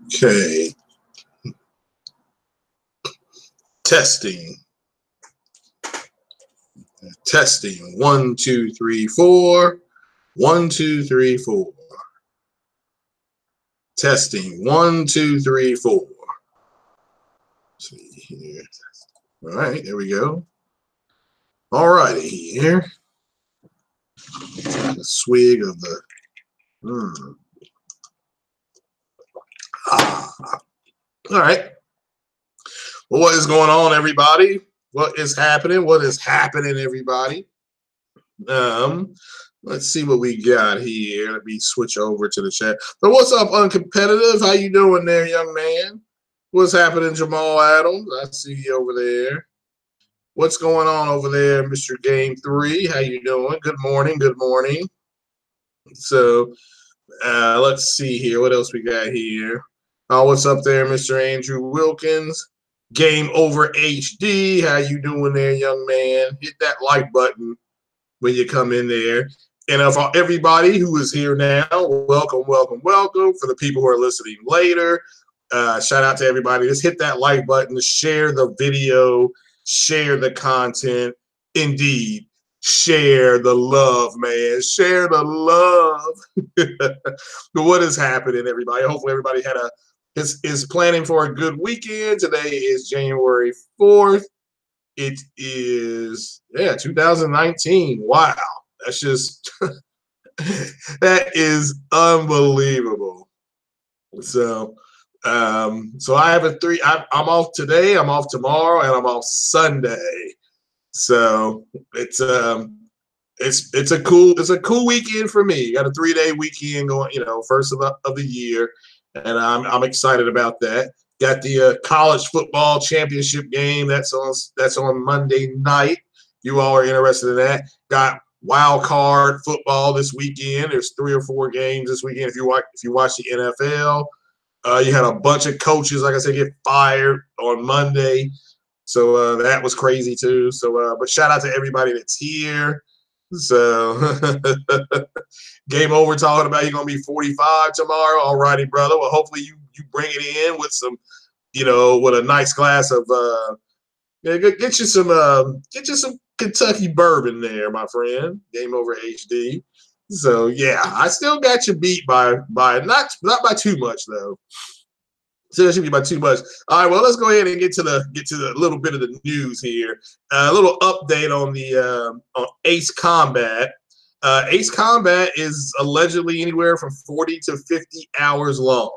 Okay. Testing. Testing. 1, 2, 3, 4. 1, 2, 3, 4. Testing. 1, 2, 3, 4. Let's see here. All right, there we go. All righty here. A swig of the. All right. Well, what is going on, everybody? What is happening? What is happening, everybody? Let's see what we got here. Let me switch over to the chat. So what's up, Uncompetitive? How you doing there, young man? What's happening, Jamal Adams? I see you over there. What's going on over there, Mr. Game 3? How you doing? Good morning. Good morning. So let's see here. What else we got here? What's up there, Mr. Andrew Wilkins? Game Over HD. How you doing there, young man? Hit that like button when you come in there. And for everybody who is here now, welcome, welcome, welcome. For the people who are listening later, shout out to everybody. Just hit that like button, share the video, share the content. Indeed, share the love, man. Share the love. What is happening, everybody? Hopefully everybody is planning for a good weekend. Today is January 4th. It is, 2019. Wow. That's just, that is unbelievable. So, I have I'm off today, I'm off tomorrow, and I'm off Sunday. So it's a cool weekend for me. Got a 3-day weekend going, first of the year. And I'm excited about that. Got the college football championship game that's on Monday night. You all are interested in that. Got wild card football this weekend. There's 3 or 4 games this weekend. If you watch the NFL, you had a bunch of coaches, like I said, get fired on Monday. So that was crazy too. So but shout out to everybody that's here. So Game Over talking about you're gonna be 45 tomorrow. All righty, brother. Well, hopefully you bring it in with some, with a nice glass of get you some Kentucky bourbon there, my friend. Game Over HD. So yeah, I still got you beat by not by too much though. So that should be by too much. All right, well, let's go ahead and get to the little bit of the news here. A little update on the on Ace Combat. Ace Combat is allegedly anywhere from 40 to 50 hours long.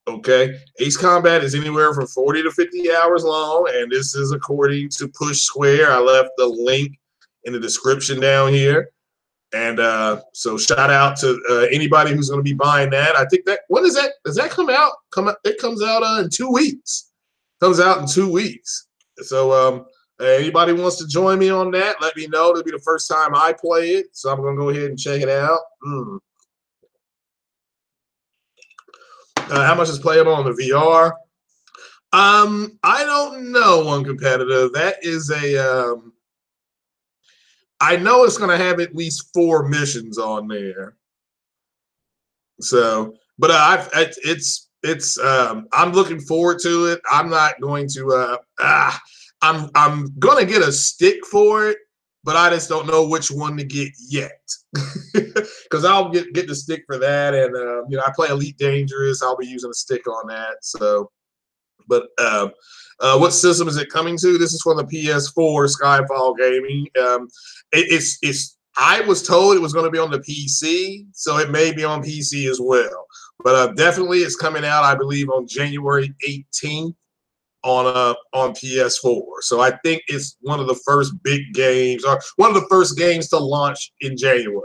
Okay, Ace Combat is anywhere from 40 to 50 hours long, and this is according to Push Square. I left the link in the description down here. And so shout out to anybody who's going to be buying that. I think when is that? Does that come out? It comes out in 2 weeks. Comes out in 2 weeks. So anybody wants to join me on that, let me know. It'll be the first time I play it. So I'm going to go ahead and check it out. How much is playable on the VR? I don't know, Uncompetitive. That is a I know it's going to have at least 4 missions on there. So, but I'm looking forward to it. I'm not going to. I'm going to get a stick for it, but I just don't know which one to get yet. Because I'll get the stick for that, and I play Elite Dangerous. I'll be using a stick on that. So, but what system is it coming to? This is for the PS4 Skyfall Gaming. I was told it was going to be on the PC, so it may be on PC as well. But definitely it's coming out, I believe, on January 18th on PS4. So I think it's one of the first big games, or one of the first games to launch in January,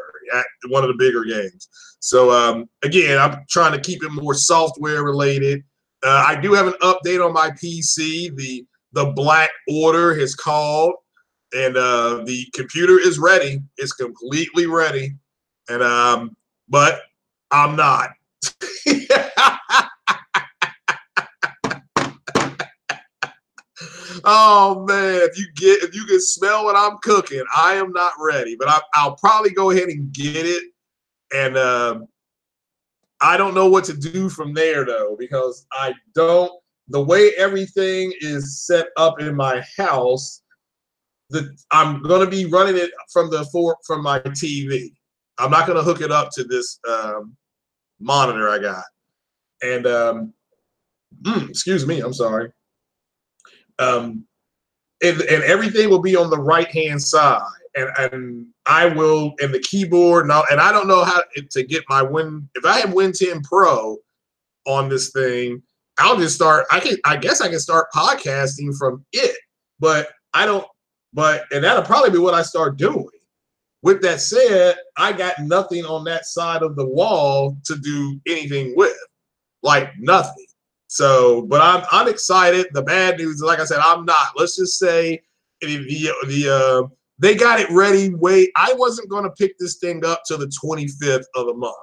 one of the bigger games. So again, I'm trying to keep it more software related. I do have an update on my PC. The Black Order has called, and the computer is ready. It's completely ready, and but I'm not. Oh man, if you can smell what I'm cooking, I am not ready. But I'll probably go ahead and get it, and I don't know what to do from there though, because I don't. The way everything is set up in my house, I'm gonna be running it from my TV. I'm not gonna hook it up to this monitor I got. And excuse me, I'm sorry. And everything will be on the right hand side, and I will, and the keyboard now, and I don't know how to get my if I have Win 10 Pro on this thing, I'll just start. I guess I can start podcasting from it, but I don't. And that'll probably be what I start doing. With that said, I got nothing on that side of the wall to do anything with, like nothing. So, but I'm excited. The bad news, like I said, I'm not. Let's just say they got it ready. I wasn't going to pick this thing up till the 25th of the month.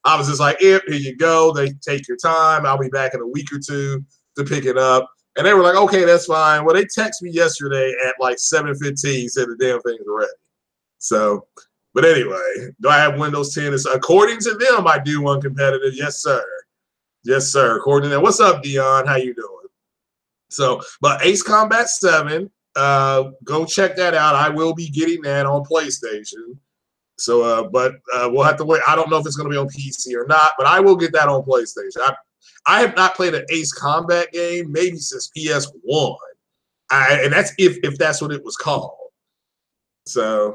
I was just like, here you go. They take your time. I'll be back in a week or two to pick it up. And they were like, okay, that's fine. Well, they texted me yesterday at like 7:15, said the damn thing's ready. So, but anyway, do I have Windows 10? According to them, I do uncompetitive. Yes, sir. Yes, sir. According to them. What's up, Dion? How you doing? So, but Ace Combat 7, go check that out. I will be getting that on PlayStation. So, but we'll have to wait. I don't know if it's going to be on PC or not, but I will get that on PlayStation. I have not played an Ace Combat game maybe since PS1, and that's if that's what it was called. So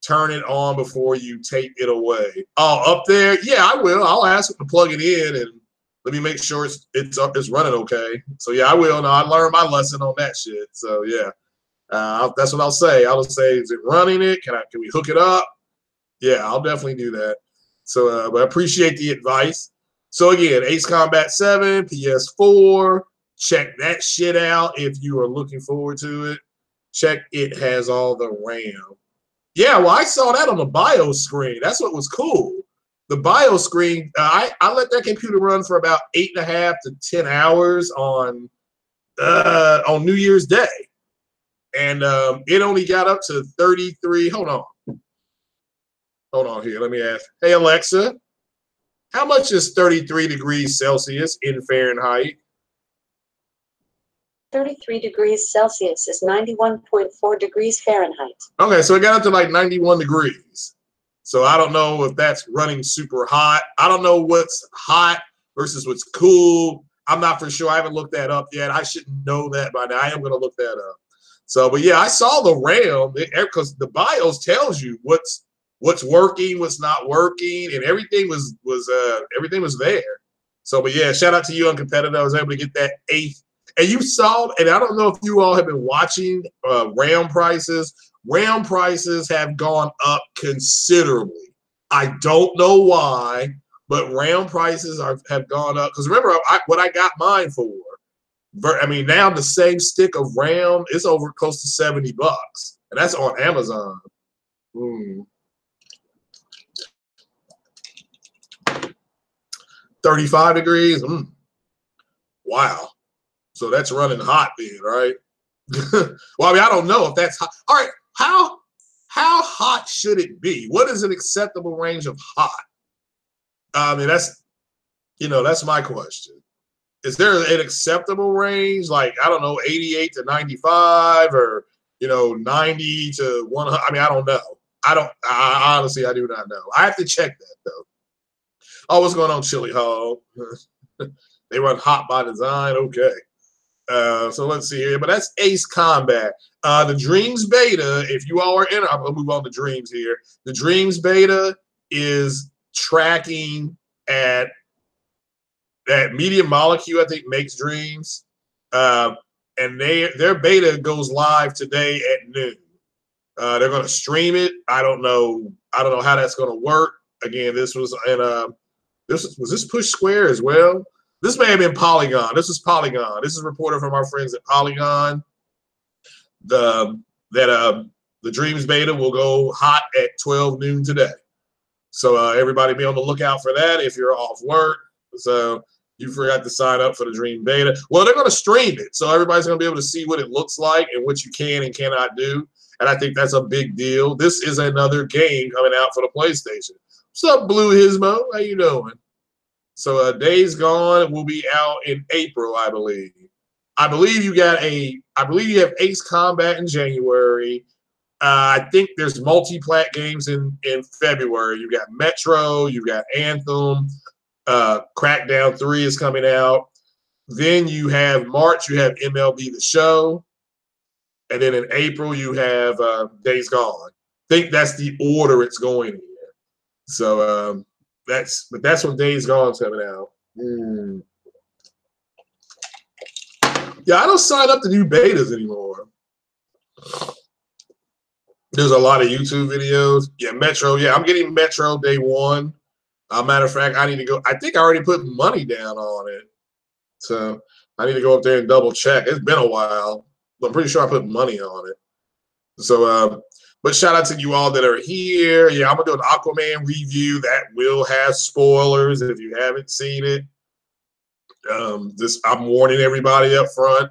turn it on before you take it away. Oh, up there, yeah, I will. I'll ask them to plug it in and let me make sure it's running okay. So yeah, I will. No, I learned my lesson on that shit. So yeah, that's what I'll say. I'll say, is it running it? Can we hook it up? Yeah, I'll definitely do that. So, but I appreciate the advice. So again, Ace Combat 7, PS4. Check that shit out if you are looking forward to it. Check it has all the RAM. Yeah, well, I saw that on the BIOS screen. That's what was cool. The BIOS screen, I let that computer run for about 8.5 to 10 hours on New Year's Day. And it only got up to 33. Hold on here. Let me ask. Hey, Alexa, how much is 33 degrees Celsius in Fahrenheit? 33 degrees Celsius is 91.4 degrees Fahrenheit. Okay, so it got up to like 91 degrees. So I don't know if that's running super hot. I don't know what's hot versus what's cool. I'm not for sure. I haven't looked that up yet. I should know that by now. I am going to look that up. So, but yeah, I saw the RAM because the BIOS tells you what's working, what's not working, and everything was there. So, but yeah, shout out to you Uncompetitive. I was able to get that 8th. And you saw, and I don't know if you all have been watching RAM prices. RAM prices have gone up considerably. I don't know why, but RAM prices have gone up. Because remember what I got mine for. I mean, now the same stick of RAM is over close to $70, and that's on Amazon. 35 degrees. Wow. So that's running hot then, right? Well, I mean, I don't know if that's hot. All right, how hot should it be? What is an acceptable range of hot? I mean, that's my question. Is there an acceptable range, like, I don't know, 88 to 95 or, 90 to 100? I mean, I don't know. I honestly, I do not know. I have to check that, though. Oh, what's going on, Chili Hog? They run hot by design. Okay. So let's see here. But that's Ace Combat. The Dreams Beta, if you all are in, I'm going to move on to Dreams here. The Dreams Beta is tracking at Media Molecule, I think, makes Dreams. And their beta goes live today at noon. They're going to stream it. I don't know how that's going to work. Again, this was was this Push Square as well? This may have been Polygon. This is Polygon. This is reported from our friends at Polygon. The Dreams Beta will go hot at 12 noon today. So everybody be on the lookout for that if you're off work. So you forgot to sign up for the Dream Beta. Well, they're going to stream it. So everybody's going to be able to see what it looks like and what you can and cannot do. And I think that's a big deal. This is another game coming out for the PlayStation. What's up, Blue Hismo? How you doing? So Days Gone will be out in April, I believe. I believe you have Ace Combat in January. I think there's multi-plat games in February. You got Metro, you got Anthem, Crackdown 3 is coming out. Then you have March, you have MLB The Show. And then in April, you have Days Gone. I think that's the order it's going in. So that's when Days Gone's coming out. Yeah, I don't sign up to do betas anymore. There's a lot of YouTube videos. Yeah, Metro. Yeah, I'm getting Metro day one. Matter of fact, I need to go. I think I already put money down on it. So I need to go up there and double check. It's been a while, but I'm pretty sure I put money on it. So, but shout out to you all that are here. Yeah, I'm going to do an Aquaman review that will have spoilers if you haven't seen it. I'm warning everybody up front.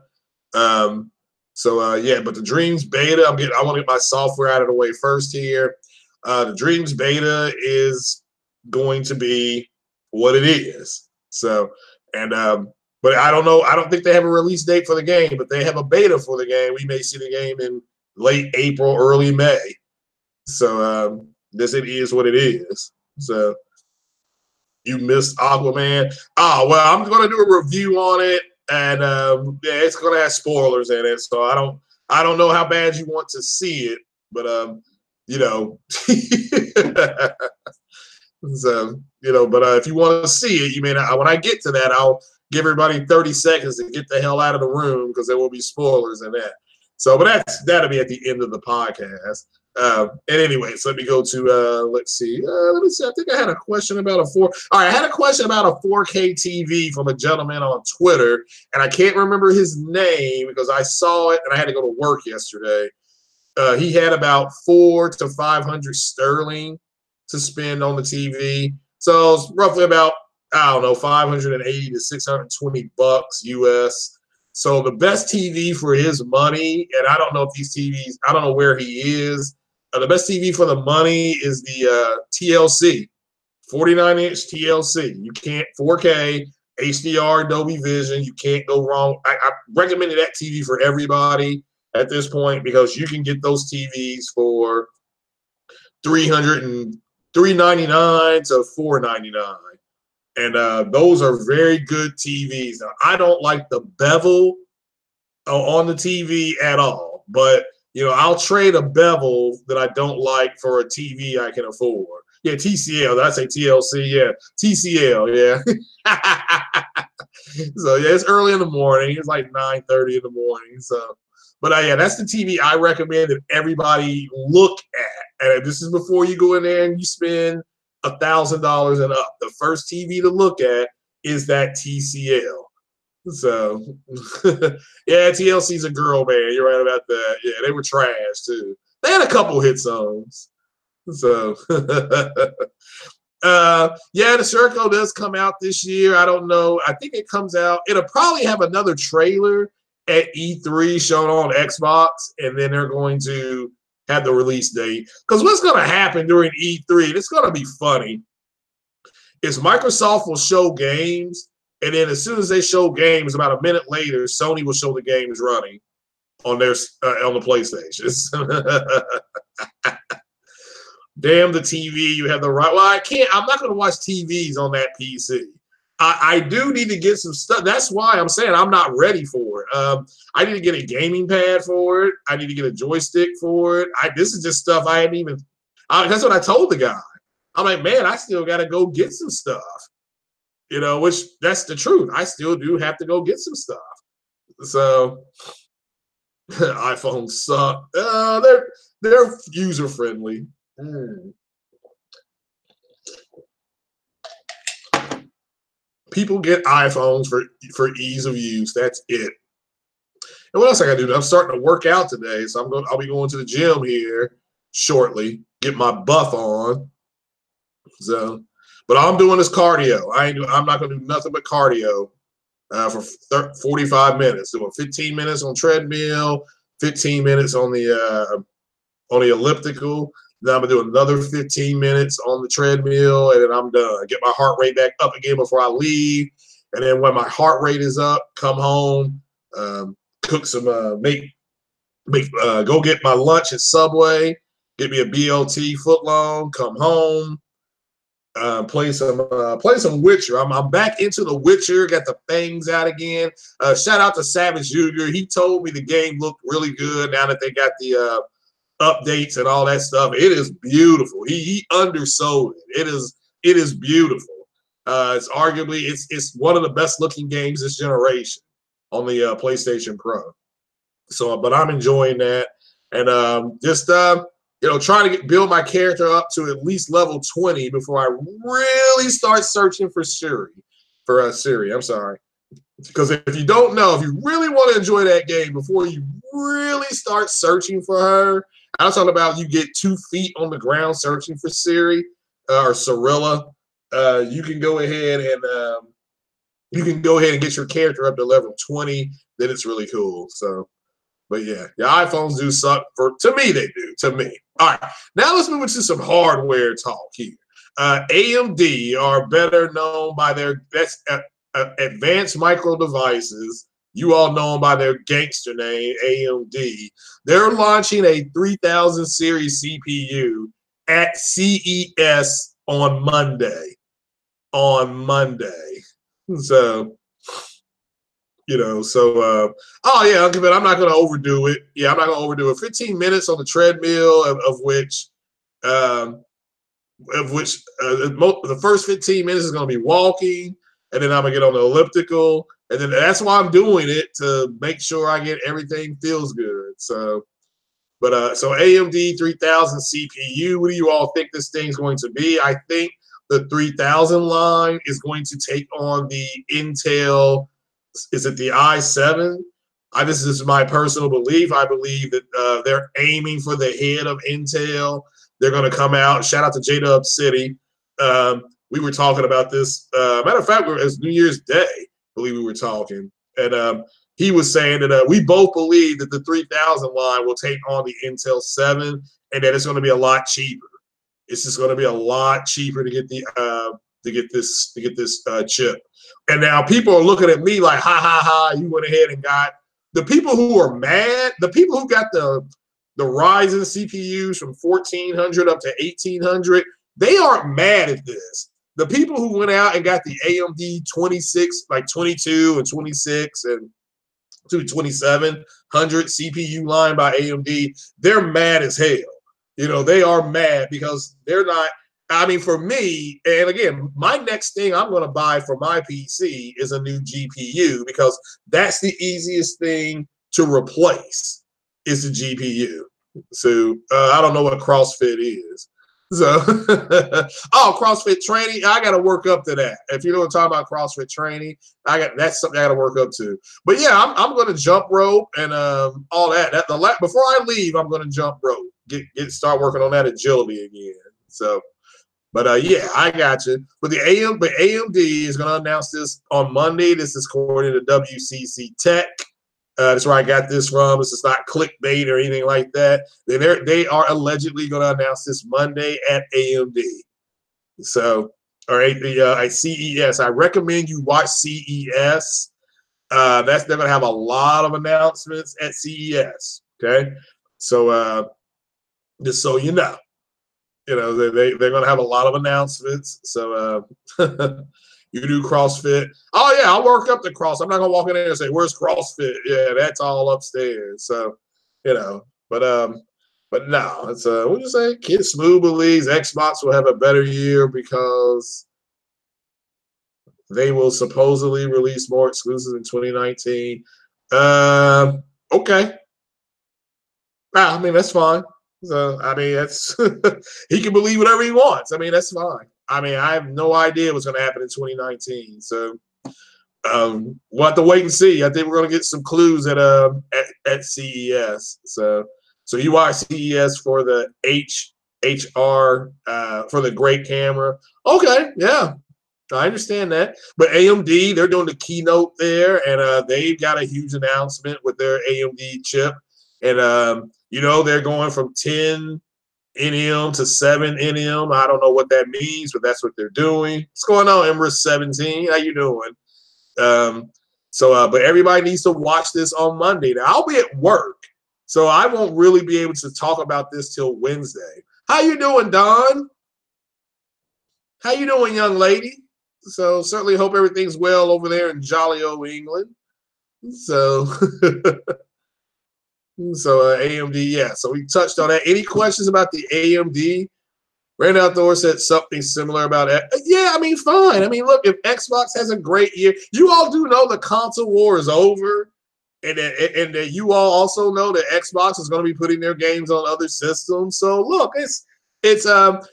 Yeah, but the Dreams beta, I want to get my software out of the way first here. The Dreams beta is going to be what it is. So, but I don't know. I don't think they have a release date for the game, but they have a beta for the game. We may see the game in late April, early May. So it is what it is. So you missed Aquaman. Oh, well, I'm going to do a review on it. And yeah, it's gonna have spoilers in it, so I don't know how bad you want to see it, but you know, so if you want to see it, you may not. When I get to that, I'll give everybody 30 seconds to get the hell out of the room because there will be spoilers in that. So, but that'll be at the end of the podcast. And anyway, so let me go to let's see. I think I had a question about I had a question about a 4K TV from a gentleman on Twitter, and I can't remember his name because I saw it and I had to go to work yesterday. He had about $400 to $500 sterling to spend on the TV, so it's roughly about $580 to $620 US. So the best TV for his money, and I don't know if these TVs, I don't know where he is. The best TV for the money is the TLC, 49-inch TLC. You can't 4K, HDR, Dolby Vision. You can't go wrong. I recommended that TV for everybody at this point because you can get those TVs for $399 to $499. And those are very good TVs. Now, I don't like the bevel on the TV at all, but I'll trade a bevel that I don't like for a TV I can afford. Yeah, TCL. Did I say TLC? Yeah, TCL. Yeah. So yeah, it's early in the morning. It's like 9:30 in the morning. So, but yeah, that's the TV I recommend that everybody look at. And this is before you go in there and you spend $1,000 and up. The first TV to look at is that TCL. So, yeah, TLC's a girl band. You're right about that. Yeah, they were trash too. They had a couple hit songs. So, yeah, the Circo does come out this year. I don't know. I think it comes out. It'll probably have another trailer at E3 shown on Xbox, and then they're going to have the release date. Because what's going to happen during E3, it's going to be funny, is Microsoft will show games, and then as soon as they show games, about a minute later, Sony will show the games running on their on the PlayStations. Damn the TV, you have the right. Well, I'm not going to watch TVs on that PC. I do need to get some stuff. That's why I'm saying I'm not ready for it. I need to get a gaming pad for it. I need to get a joystick for it. This is just stuff I hadn't even. That's what I told the guy. I'm like, man, I still got to go get some stuff. Which that's the truth. I still do have to go get some stuff. So iPhones suck. They're user friendly. People get iPhones for ease of use. That's it. And what else I got to do? I'm starting to work out today, so I'll be going to the gym here shortly. Get my buff on. So, but all I'm doing is cardio. I'm not going to do nothing but cardio for 45 minutes. Doing 15 minutes on treadmill, 15 minutes on the elliptical. Then I'm gonna do another 15 minutes on the treadmill, and then I'm done. Get my heart rate back up again before I leave, and then when my heart rate is up, come home, cook some, go get my lunch at Subway, get me a BLT footlong, come home, play some Witcher. I'm back into the Witcher. Got the fangs out again. Shout out to Savage Jr. He told me the game looked really good now that they got the updates and all that stuff. It is beautiful. He undersold it. It is beautiful. It's arguably it's one of the best looking games this generation on the PlayStation Pro. So, but I'm enjoying that, and just trying to build my character up to at least level 20 before I really start searching for Siri. I'm sorry. Because if you don't know, if you really want to enjoy that game, before you really start searching for her, I'm talking about you get 2 feet on the ground searching for Siri or Cirilla. You can go ahead and get your character up to level 20. Then it's really cool. So, but yeah, your iPhones do suck. To me, they do. To me. All right, now let's move into some hardware talk here. AMD are better known by their Advanced Micro Devices. You all know them by their gangster name, AMD. They're launching a 3000 series CPU at CES on Monday. So, oh yeah, Uncle Ben, I'm not going to overdo it. Yeah, I'm not going to overdo it. 15 minutes on the treadmill, of which the first 15 minutes is going to be walking, and then I'm going to get on the elliptical, and then that's why I'm doing it, to make sure I get everything feels good. So, so AMD 3000 CPU, what do you all think this thing's going to be? I think the 3000 line is going to take on the Intel. Is it the i7? This is my personal belief. I believe that they're aiming for the head of Intel. They're going to come out. Shout out to J-Dub City. We were talking about this. Matter of fact, it was New Year's Day, I believe we were talking. And he was saying that we both believe that the 3000 line will take on the Intel 7 and that it's going to be a lot cheaper. It's just going to be a lot cheaper to get this chip. And now people are looking at me like, ha, ha, ha, you went ahead and got the people who are mad, the people who got the Ryzen CPUs from 1400 up to 1800, they aren't mad at this. The people who went out and got the AMD 26, like 22 and 26 and 2700 CPU line by AMD, they're mad as hell. They are mad because they're not. I mean, for me, and again, my next thing I'm going to buy for my PC is a new GPU, because that's the easiest thing to replace is the GPU. So I don't know what CrossFit is. So, CrossFit training, I got to work up to that. If you know what I'm talking about, CrossFit training, that's something I got to work up to. But yeah, I'm going to jump rope and all that. Before I leave, I'm going to jump rope, start working on that agility again. So. But yeah, I got you. But AMD is going to announce this on Monday. This is according to WCC Tech. That's where I got this from. This is not clickbait or anything like that. They are allegedly going to announce this Monday at AMD. So, all right, at CES. I recommend you watch CES. They're going to have a lot of announcements at CES. Okay, so just so you know. They're going to have a lot of announcements. So you do CrossFit. Oh, yeah, I'll work up to CrossFit. I'm not going to walk in there and say, where's CrossFit? Yeah, that's all upstairs. So, but no, it's what do you say? Kid Smooth believes Xbox will have a better year because they will supposedly release more exclusives in 2019. Okay. I mean, that's fine. So, I mean, that's he can believe whatever he wants. I mean, that's fine. I mean, I have no idea what's going to happen in 2019. So we'll have to wait and see. I think we're going to get some clues at CES. So you watch CES for the HR for the great camera. Okay, yeah, I understand that. But AMD, they're doing the keynote there, and they've got a huge announcement with their AMD chip. And they're going from 10 NM to 7 NM. I don't know what that means, but that's what they're doing. What's going on, Emrys 17? How you doing? But everybody needs to watch this on Monday. Now, I'll be at work, so I won't really be able to talk about this till Wednesday. How you doing, Don? How you doing, young lady? So certainly hope everything's well over there in jolly old England. So, AMD, yeah. So we touched on that. Any questions about the AMD? Brand Outdoor said something similar about it. Yeah, I mean, fine. I mean, look, if Xbox has a great year, you all do know the console war is over, and that you all also know that Xbox is going to be putting their games on other systems. So look, it's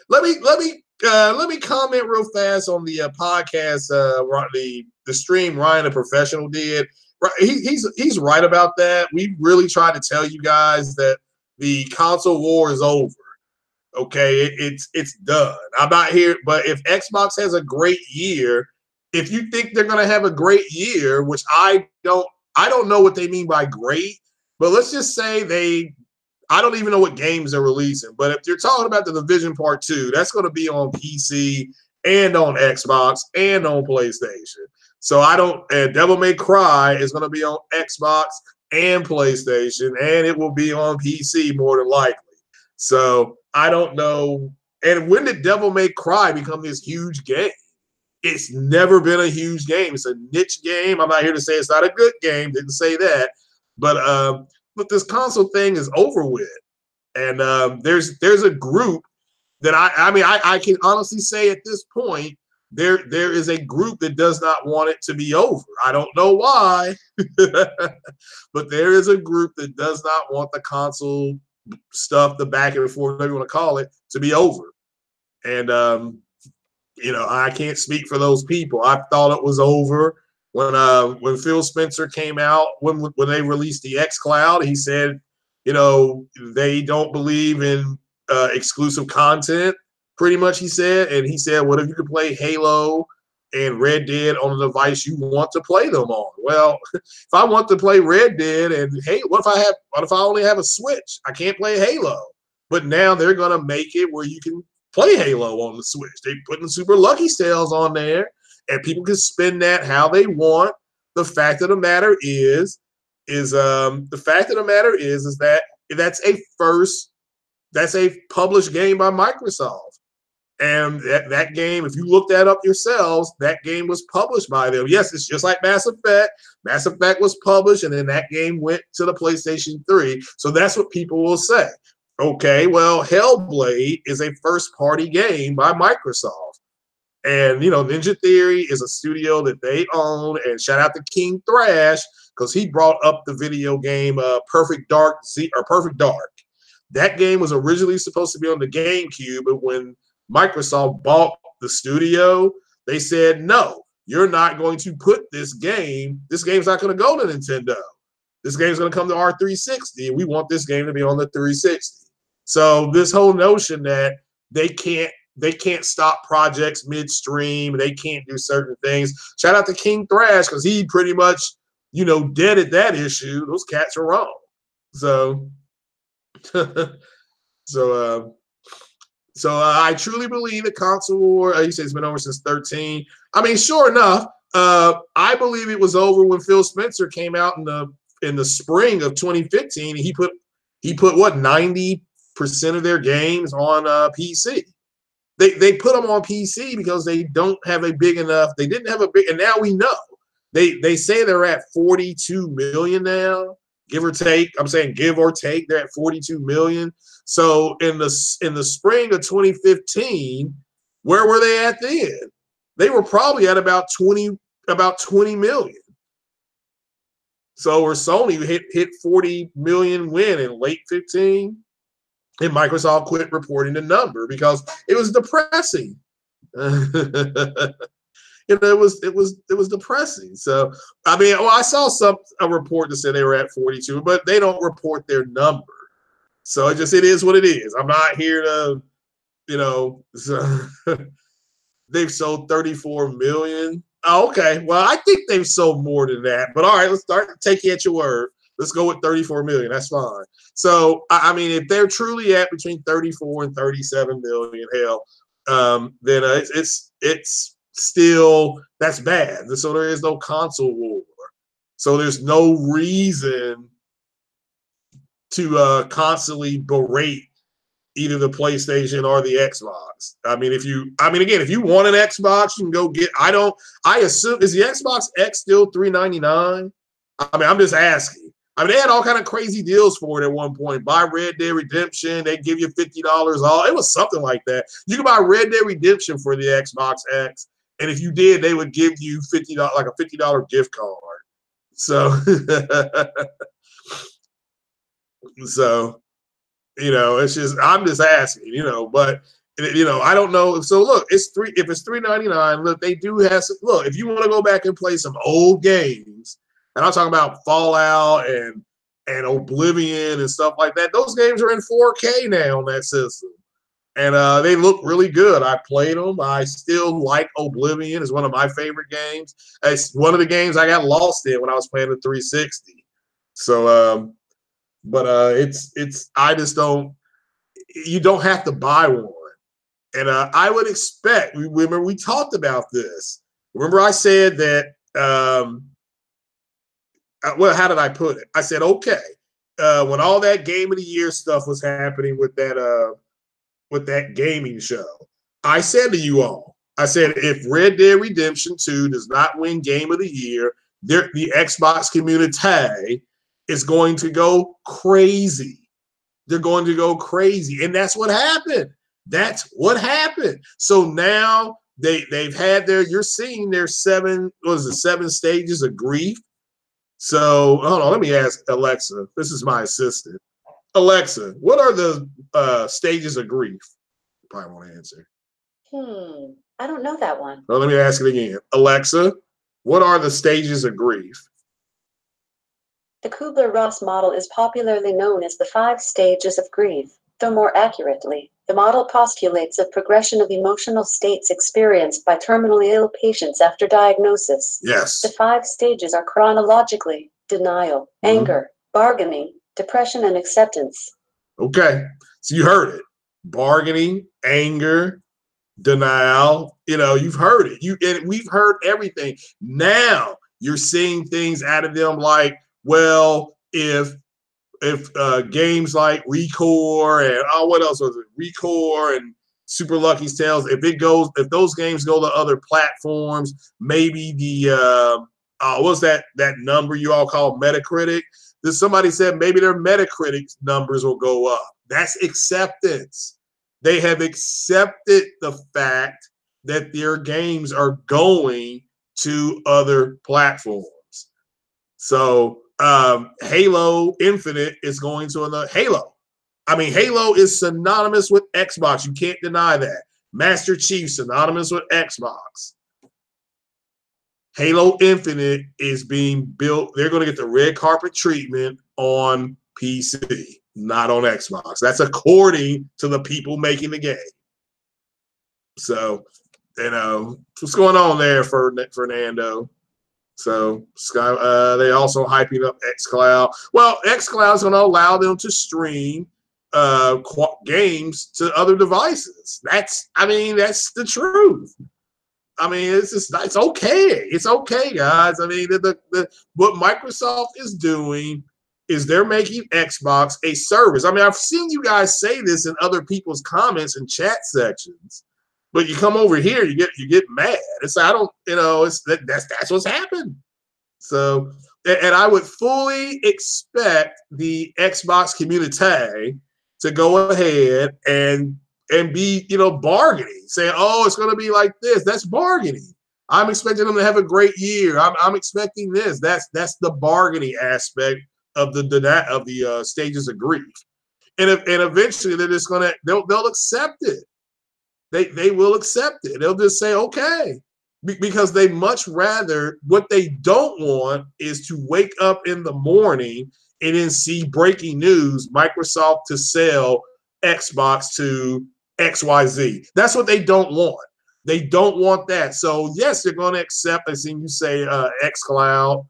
let me comment real fast on the podcast the stream Ryan the Professional did. He's right about that. We really tried to tell you guys that the console war is over. Okay, it's done. I'm not here, but if Xbox has a great year, if you think they're going to have a great year, which I don't know what they mean by great, but let's just say I don't even know what games they're releasing. But if you're talking about the Division Part 2, that's going to be on PC and on Xbox and on PlayStation. So and Devil May Cry is going to be on Xbox and PlayStation, and it will be on PC more than likely. So I don't know. And when did Devil May Cry become this huge game? It's never been a huge game. It's a niche game. I'm not here to say it's not a good game. Didn't say that. But this console thing is over with. And there's a group that I can honestly say at this point, there is a group that does not want it to be over. I don't know why, but there is a group that does not want the console stuff, the back and forth, whatever you want to call it, to be over. And I can't speak for those people. I thought it was over when Phil Spencer came out, when they released the xCloud. He said, they don't believe in exclusive content, pretty much, he said. And he said, what if you could play Halo and Red Dead on the device you want to play them on? Well, if I want to play Red Dead and what if I only have a Switch? I can't play Halo. But now they're gonna make it where you can play Halo on the Switch. They putting Super Lucky Sales on there, and people can spend that how they want. The fact of the matter is that that's a published game by Microsoft. And that game, if you look that up yourselves, that game was published by them. Yes, it's just like Mass Effect. Mass Effect was published, and then that game went to the PlayStation 3. So that's what people will say. Okay, well, Hellblade is a first-party game by Microsoft. And, Ninja Theory is a studio that they own. And shout out to King Thrash, because he brought up the video game Perfect Dark. That game was originally supposed to be on the GameCube, but when Microsoft bought the studio, they said, no, you're not going to put this game. This game's not going to go to Nintendo. This game's going to come to our 360. We want this game to be on the 360. So this whole notion that they can't stop projects midstream, they can't do certain things. Shout out to King Thrash, because he pretty much, deaded that issue. Those cats are wrong. So I truly believe the console war, you say it's been over since 13. I mean, sure enough, I believe it was over when Phil Spencer came out in the spring of 2015. And he put what, 90% of their games on PC. They put them on PC because they don't have a big enough. They didn't have a big, and now we know. They say they're at 42 million now, give or take. I'm saying give or take, they're at 42 million. So in the spring of 2015, where were they at then? They were probably at about 20 million. So where Sony hit 40 million win in late 15, and Microsoft quit reporting the number because it was depressing. It was depressing. So I mean, I saw a report that said they were at 42, but they don't report their number. So it is what it is. I'm not here to, they've sold 34 million. Oh, okay. Well, I think they've sold more than that. But all right, let's start taking at your word. Let's go with 34 million. That's fine. So I mean, if they're truly at between 34 and 37 million, hell, then it's still, that's bad. So there is no console war. So there's no reason to constantly berate either the PlayStation or the Xbox. I mean, if you want an Xbox, you can go get. I assume, is the Xbox X still $399? I mean, I'm just asking. I mean, they had all kind of crazy deals for it at one point. Buy Red Dead Redemption, they give you $50 off. It was something like that. You could buy Red Dead Redemption for the Xbox X, and if you did, they would give you $50, like a $50 gift card. So, so it's just, I'm just asking, but I don't know. So look, if it's $399, look, they do have some, look, if you want to go back and play some old games, and I'm talking about Fallout and Oblivion and stuff like that, those games are in 4K now on that system. And they look really good. I played them. I still like Oblivion. It's one of my favorite games. It's one of the games I got lost in when I was playing the 360. So, but it's I just don't. You don't have to buy one. And I would expect. Remember, we talked about this. Remember, I said that. Well, how did I put it? I said, okay, when all that Game of the Year stuff was happening with that gaming show, I said to you all, I said, if Red Dead Redemption 2 does not win Game of the Year, the Xbox community is going to go crazy. They're going to go crazy. And that's what happened. That's what happened. So now they've had you're seeing their seven stages of grief. So hold on, let me ask Alexa. This is my assistant. Alexa, what are the stages of grief? You probably won't answer. I don't know that one. Well, let me ask it again. Alexa, what are the stages of grief? The Kubler-Ross model is popularly known as the 5 stages of grief, though more accurately, the model postulates a progression of emotional states experienced by terminally ill patients after diagnosis. Yes. The 5 stages are chronologically denial, anger, bargaining, depression, and acceptance. Okay. So you heard it. Bargaining, anger, denial. You've heard it. And we've heard everything. Now you're seeing things out of them like, well, if games like Recore and what else was it? Recore and Super Lucky's Tales, if those games go to other platforms, maybe the what's that number you all call Metacritic? Somebody said maybe their Metacritic numbers will go up. That's acceptance. They have accepted the fact that their games are going to other platforms. So Halo Infinite is going to another Halo. I mean, Halo is synonymous with Xbox. You can't deny that. Master Chief synonymous with Xbox. Halo Infinite is being built. They're going to get the red carpet treatment on PC, not on Xbox. That's according to the people making the game. So, what's going on there, Fernando? So they also hyping up xCloud. Well, xCloud is going to allow them to stream games to other devices. That's the truth. I mean, it's okay. It's okay, guys. I mean, what Microsoft is doing is they're making Xbox a service. I mean, I've seen you guys say this in other people's comments and chat sections. But you come over here, you get mad. It's that's what's happened. So, and I would fully expect the Xbox community to go ahead and be bargaining, saying, "Oh, it's going to be like this." That's bargaining. I'm expecting them to have a great year. I'm expecting this. That's the bargaining aspect of the stages of grief, and eventually they're just they'll accept it. They will accept it. They'll just say, okay, because they much rather, what they don't want is to wake up in the morning and then see breaking news, Microsoft to sell Xbox to XYZ. That's what they don't want. They don't want that. So yes, they're going to accept, as you say, xCloud.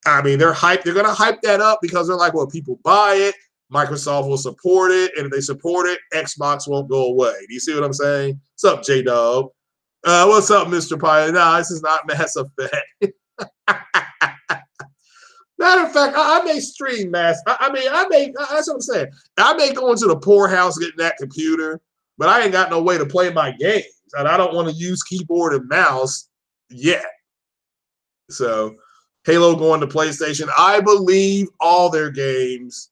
I mean, they're hyped. They're going to hype that up because they're like, well, people buy it. Microsoft will support it. And if they support it, Xbox won't go away. Do you see what I'm saying? What's up, J-Dog? What's up, Mr. Pilot? No, this is not Mass Effect. Matter of fact, I may stream Mass. I mean, that's what I'm saying. I may go into the poorhouse getting that computer, but I ain't got no way to play my games. And I don't want to use keyboard and mouse yet. So Halo going to PlayStation. I believe all their games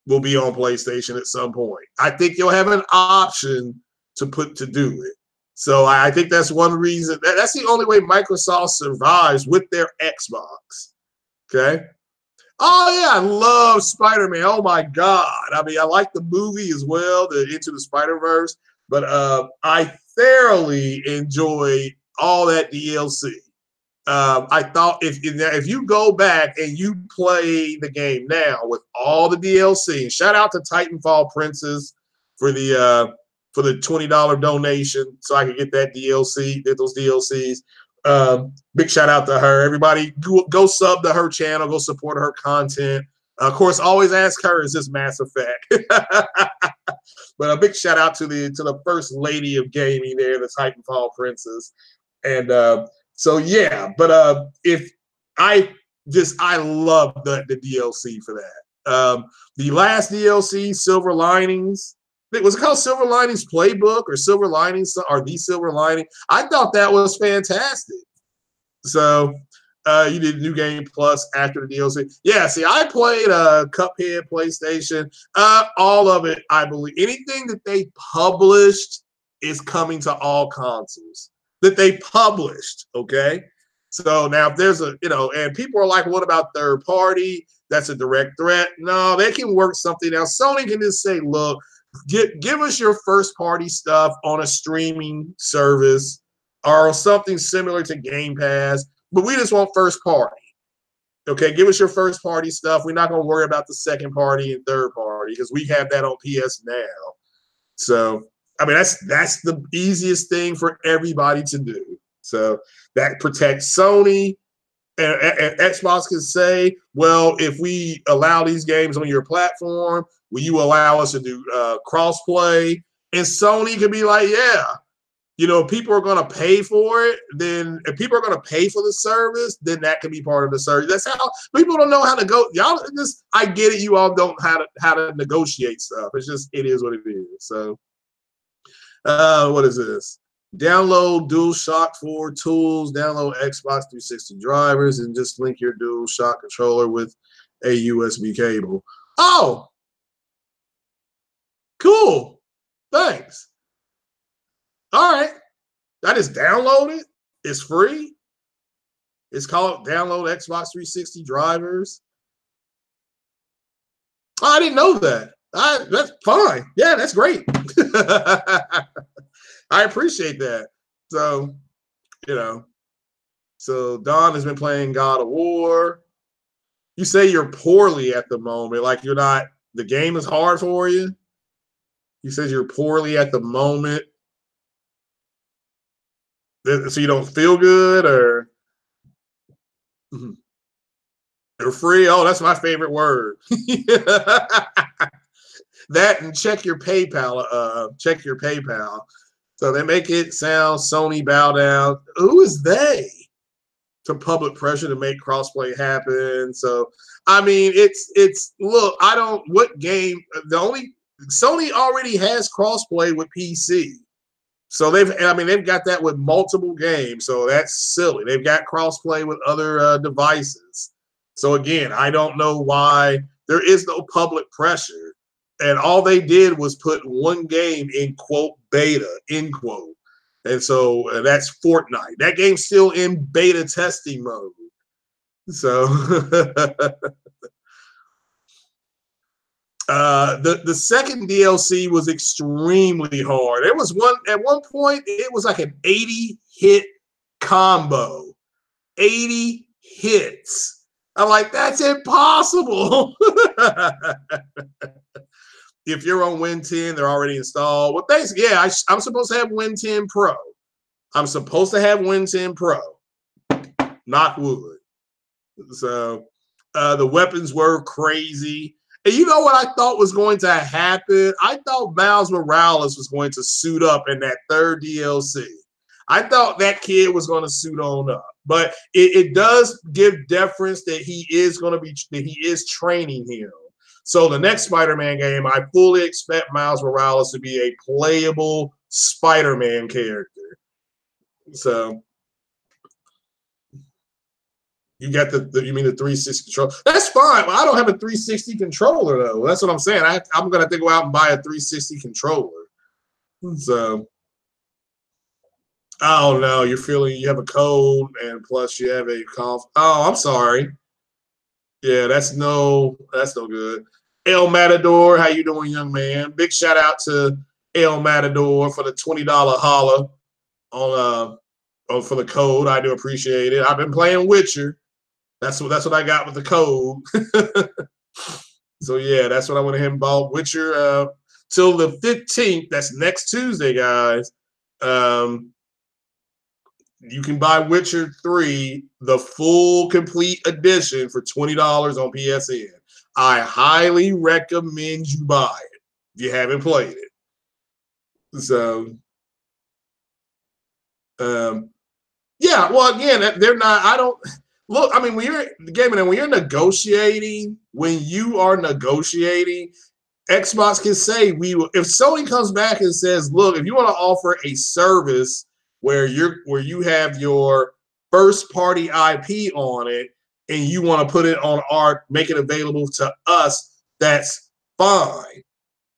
will be on PlayStation at some point. I think you'll have an option to do it. So I think that's one reason. That's the only way Microsoft survives with their Xbox. Okay. Oh yeah, I love Spider-Man. Oh my God. I mean, I like the movie as well, the Into the Spider-Verse, but I thoroughly enjoyed all that DLC. I thought if you go back and you play the game now with all the DLC, and shout out to Titanfall Princess for the $20 donation so I could get that DLC, get those DLCs. Big shout out to her. Everybody go sub to her channel, go support her content. Of course, always ask her, is this Mass Effect? But a big shout out to the first lady of gaming there, the Titanfall Princess. And so yeah, but if I love the DLC for that. The last DLC, Silver Linings. Was it called Silver Linings Playbook or Silver Linings or The Silver Lining? I thought that was fantastic. So you did New Game Plus after the DLC. Yeah, see, I played Cuphead, PlayStation, all of it, I believe. Anything that they published is coming to all consoles that they published, okay? So now if there's and people are like, what about third party? That's a direct threat. No, they can work something out. Sony can just say, look, give us your first party stuff on a streaming service or something similar to Game Pass, but we just want first party. Okay, give us your first party stuff. We're not going to worry about the second party and third party because we have that on PS now. So, I mean, that's the easiest thing for everybody to do. So that protects Sony. And Xbox can say, well, if we allow these games on your platform, will you allow us to do cross-play? And Sony can be like, yeah, people are going to pay for it. Then if people are going to pay for the service, then that can be part of the service. That's how people don't know how to go. Y'all just, I get it. You all don't know how to negotiate stuff. It's just, it is what it is. So what is this? Download DualShock 4 tools, download Xbox 360 drivers, and just link your DualShock controller with a USB cable. Oh, cool. Thanks. All right. I just download it. It's free. It's called Download Xbox 360 drivers. Oh, I didn't know that. That's fine. Yeah, that's great. I appreciate that. So, so Don has been playing God of War. You say you're poorly at the moment, like you're not, the game is hard for you. You said you're poorly at the moment. So you don't feel good or you're free? Oh, that's my favorite word. That and check your PayPal. Check your PayPal. So they make it sound Sony bow down. Who is they? To public pressure to make crossplay happen. So I mean, it's look. I don't. What game? Sony already has crossplay with PC. So they've got that with multiple games. So that's silly. They've got crossplay with other devices. So again, I don't know why there is no public pressure. And all they did was put one game in quote beta, end quote. And so that's Fortnite. That game's still in beta testing mode. So the second DLC was extremely hard. It was at one point, it was like an 80 hit combo. 80 hits. I'm like, that's impossible. If you're on Win 10, they're already installed. Well, basically, yeah, I'm supposed to have Win 10 Pro. I'm supposed to have Win 10 Pro. Knock wood. So, The weapons were crazy. And you know what I thought was going to happen? I thought Miles Morales was going to suit up in that third DLC. I thought that kid was going to suit on up. But it does give deference that he is training him. So the next Spider-Man game, I fully expect Miles Morales to be a playable Spider-Man character. So you got you mean the 360 controller? That's fine. I don't have a 360 controller though. That's what I'm saying. I'm gonna have to go out and buy a 360 controller. So oh no, you have a cold and plus you have a cough. Oh, I'm sorry. Yeah, that's no good. El Matador, how you doing, young man? Big shout out to El Matador for the $20 holla on for the code. I do appreciate it. I've been playing Witcher. That's what I got with the code. So yeah, that's what I went ahead and bought. Witcher till the 15th. That's next Tuesday, guys. You can buy Witcher 3, the full complete edition for $20 on PSN. I highly recommend you buy it if you haven't played it. So yeah, well again, they're not, I don't look, I mean, when you are negotiating, Xbox can say if Sony comes back and says, look, if you want to offer a service where you have your first party IP on it and you want to put it on make it available to us, that's fine.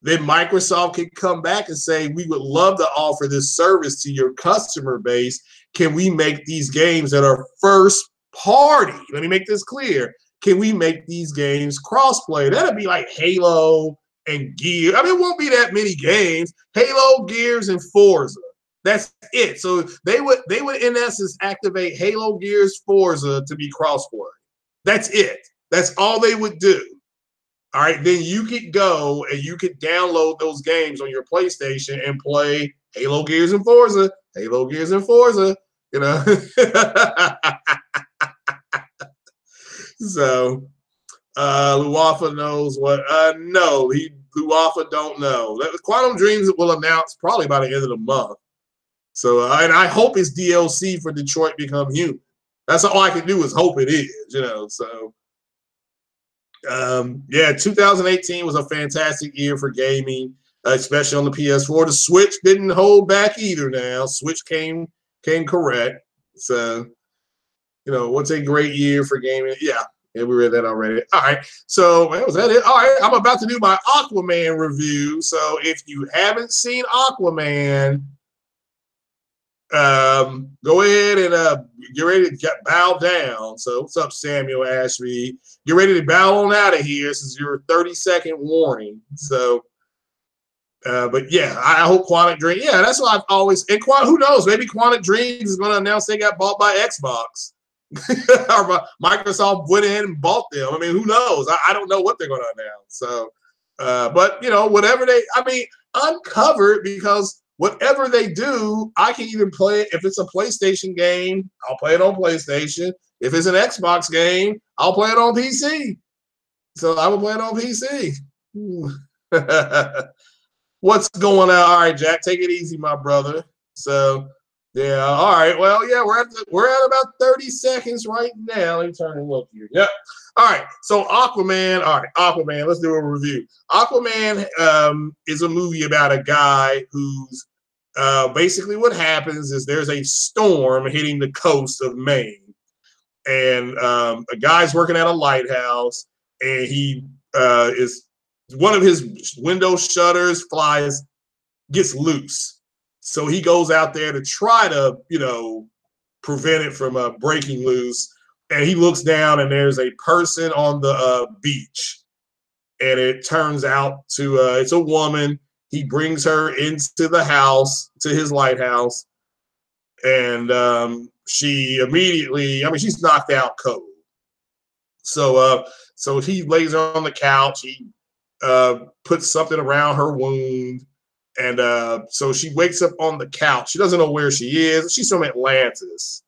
Then Microsoft can come back and say, we would love to offer this service to your customer base. Can we make these games that are first party? Let me make this clear. Can we make these games crossplay? That'd be like Halo and Gears. I mean, it won't be that many games. Halo, Gears, and Forza. That's it. So they would in essence activate Halo, Gears, Forza to be crossplay. That's it. That's all they would do. All right, then you could go and you could download those games on your PlayStation and play Halo, Gears, and Forza. Halo, Gears, and Forza. You know. So Luafa knows what. No, Luafa don't know. Quantum Dreams will announce probably by the end of the month. So and I hope it's DLC for Detroit Become Human. That's all I can do is hope it is. You know. So yeah, 2018 was a fantastic year for gaming, especially on the PS4. The Switch didn't hold back either. Now Switch came correct. So you know, what's a great year for gaming? Yeah, we read that already. All right, so was that it? All right, I'm about to do my Aquaman review. So if you haven't seen Aquaman, go ahead and get ready to bow down. So what's up, Samuel Ashby? Get ready to bow on out of here. This is your 30-second warning. So but yeah, I hope Quantic Dream. Yeah, that's what I've always. And who knows? Maybe Quantic Dreams is going to announce they got bought by Xbox, or Microsoft went in and bought them. I mean, who knows? I don't know what they're going to announce. So, but you know, whatever I'm covered because whatever they do, I can even play it. If it's a PlayStation game, I'll play it on PlayStation. If it's an Xbox game, I'll play it on PC. So I will play it on PC. What's going on? All right, Jack, take it easy, my brother. So, yeah, all right. Well, yeah, we're at about 30 seconds right now. Let me turn and look here. Yep. All right. So Aquaman. All right, Aquaman. Let's do a review. Aquaman is a movie about a guy who's basically what happens is there's a storm hitting the coast of Maine, and a guy's working at a lighthouse, and he is. One of his window shutters gets loose. So he goes out there to try to, you know, prevent it from breaking loose. And he looks down and there's a person on the beach. And it turns out to, it's a woman. He brings her into the house, to his lighthouse. And she immediately, I mean, she's knocked out cold. So he lays her on the couch. He puts something around her wound, and so she wakes up on the couch. She doesn't know where she is. She's from Atlantis,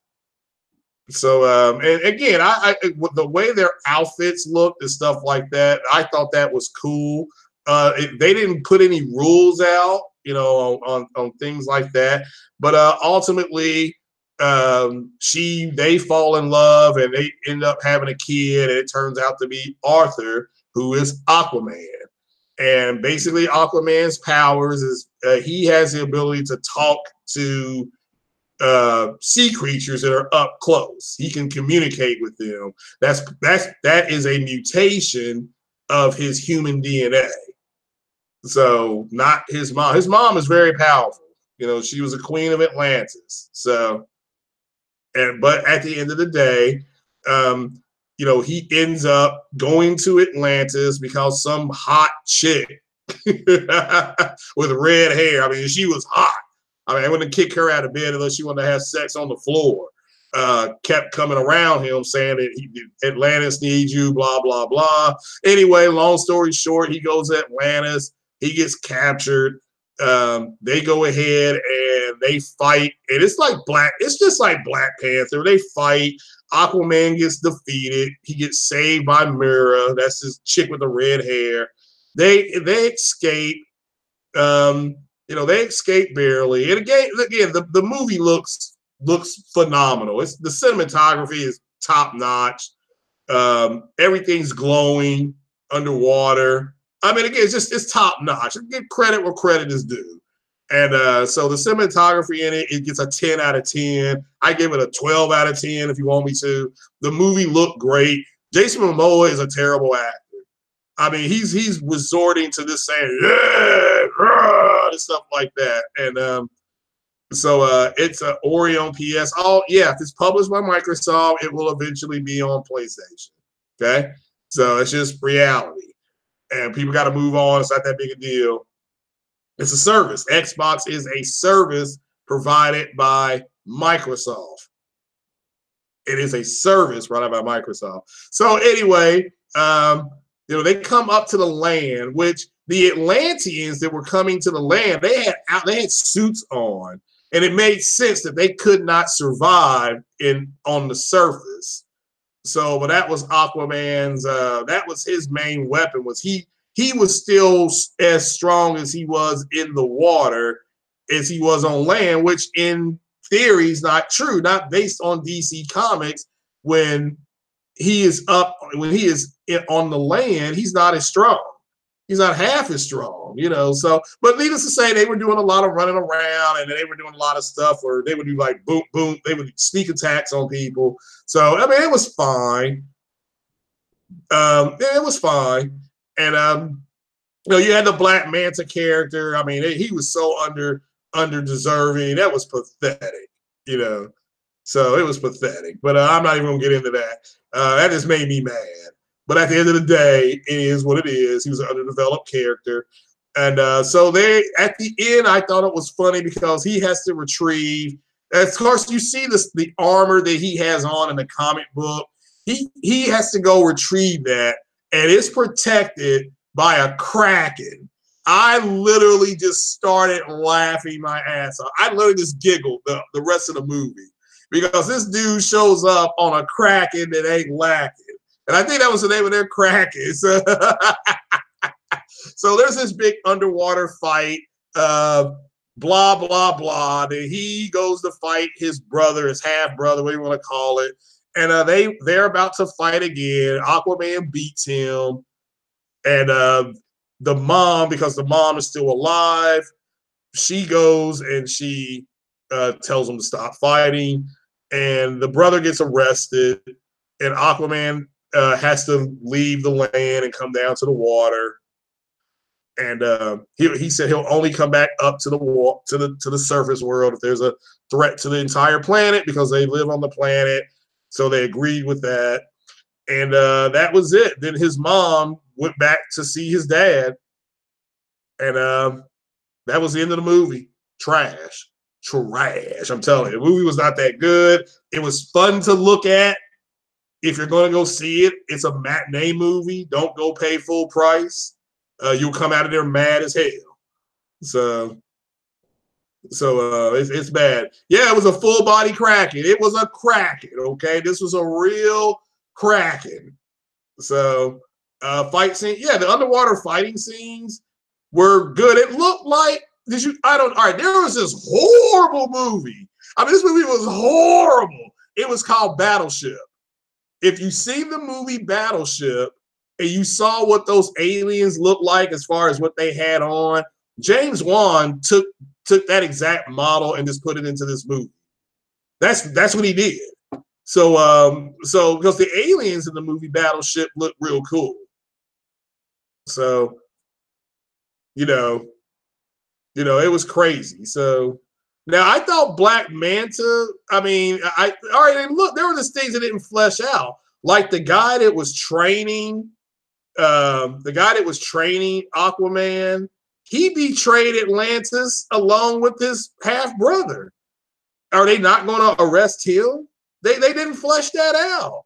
So, and again, the way their outfits looked and stuff like that, I thought that was cool. They didn't put any rules out, you know, on things like that. But ultimately, they fall in love and they end up having a kid, and it turns out to be Arthur, who is Aquaman. And basically, Aquaman's powers is he has the ability to talk to sea creatures that are up close. He can communicate with them. That is a mutation of his human DNA. So not his mom. His mom is very powerful. You know, she was a queen of Atlantis. So, but at the end of the day, you know, he ends up going to Atlantis because some hot chick with red hair. I mean, she was hot. I mean, I wouldn't kick her out of bed unless she wanted to have sex on the floor. Kept coming around him saying that Atlantis needs you, blah, blah, blah. Anyway, long story short, he goes to Atlantis. He gets captured. They go ahead and they fight. And it's just like Black Panther. They fight. Aquaman gets defeated. He gets saved by Mira. That's this chick with the red hair. They escape. You know, they escape barely. And again, the movie looks phenomenal. It's the cinematography is top notch. Everything's glowing underwater. I mean, again, it's top notch. Give credit where credit is due. And so the cinematography in it gets a 10 out of 10. I give it a 12 out of 10 if you want me to. The movie looked great. Jason Momoa is a terrible actor. I mean, he's resorting to this saying, yeah, and stuff like that. And so it's an Orion PS. Oh, yeah, if it's published by Microsoft, it will eventually be on PlayStation. Okay? So it's just reality. And people got to move on. It's not that big a deal. It's a service. Xbox is a service provided by Microsoft. It is a service provided by Microsoft. So anyway, you know, they come up to the land, which the Atlanteans that were coming to the land, they had suits on, and it made sense that they could not survive on the surface. So, but that was Aquaman's. That was his main weapon. He was still as strong as he was in the water as he was on land, which in theory is not true, not based on DC Comics. When he is on the land, he's not as strong. He's not half as strong, you know. So, but needless to say, they were doing a lot of running around, and they were doing a lot of stuff where they would do like boom, boom. They would sneak attacks on people. So, I mean, it was fine. Yeah, it was fine. And you know, you had the Black Manta character. I mean, he was so under deserving. That was pathetic, you know. So it was pathetic. But I'm not even gonna get into that. That just made me mad. But at the end of the day, it is what it is. He was an underdeveloped character. And so at the end, I thought it was funny because he has to retrieve. Of course, you see the armor that he has on in the comic book. He has to go retrieve that, and it's protected by a kraken. I literally just started laughing my ass off. I literally just giggled the rest of the movie because this dude shows up on a kraken that ain't lacking. And I think that was the name of their kraken. So, so there's this big underwater fight, blah, blah, blah. Then he goes to fight his brother, his half-brother, what do you want to call it. And they're about to fight again. Aquaman beats him. And the mom, because the mom is still alive, she goes and she tells him to stop fighting. And the brother gets arrested. And Aquaman has to leave the land and come down to the water. And he said he'll only come back up to the surface world if there's a threat to the entire planet because they live on the planet. So they agreed with that. And that was it. Then his mom went back to see his dad. And that was the end of the movie. Trash. I'm telling you, the movie was not that good. It was fun to look at. If you're going to go see it, it's a matinee movie. Don't go pay full price. You'll come out of there mad as hell. So, So it's bad. Yeah, it was a full body Kraken. It was a Kraken. Okay, this was a real Kraken. So fight scene. Yeah, the underwater fighting scenes were good. It looked like did you? I don't. All right, there was this horrible movie. I mean, this movie was horrible. It was called Battleship. If you see the movie Battleship and you saw what those aliens looked like as far as what they had on, James Wan took that exact model and just put it into this movie. That's what he did. So because the aliens in the movie Battleship look real cool. So, you know, it was crazy. So now I thought Black Manta, I mean, I all right, and look, there were just things that didn't flesh out. Like the guy that was training Aquaman, he betrayed Atlantis along with his half brother. Are they not going to arrest him? They didn't flesh that out.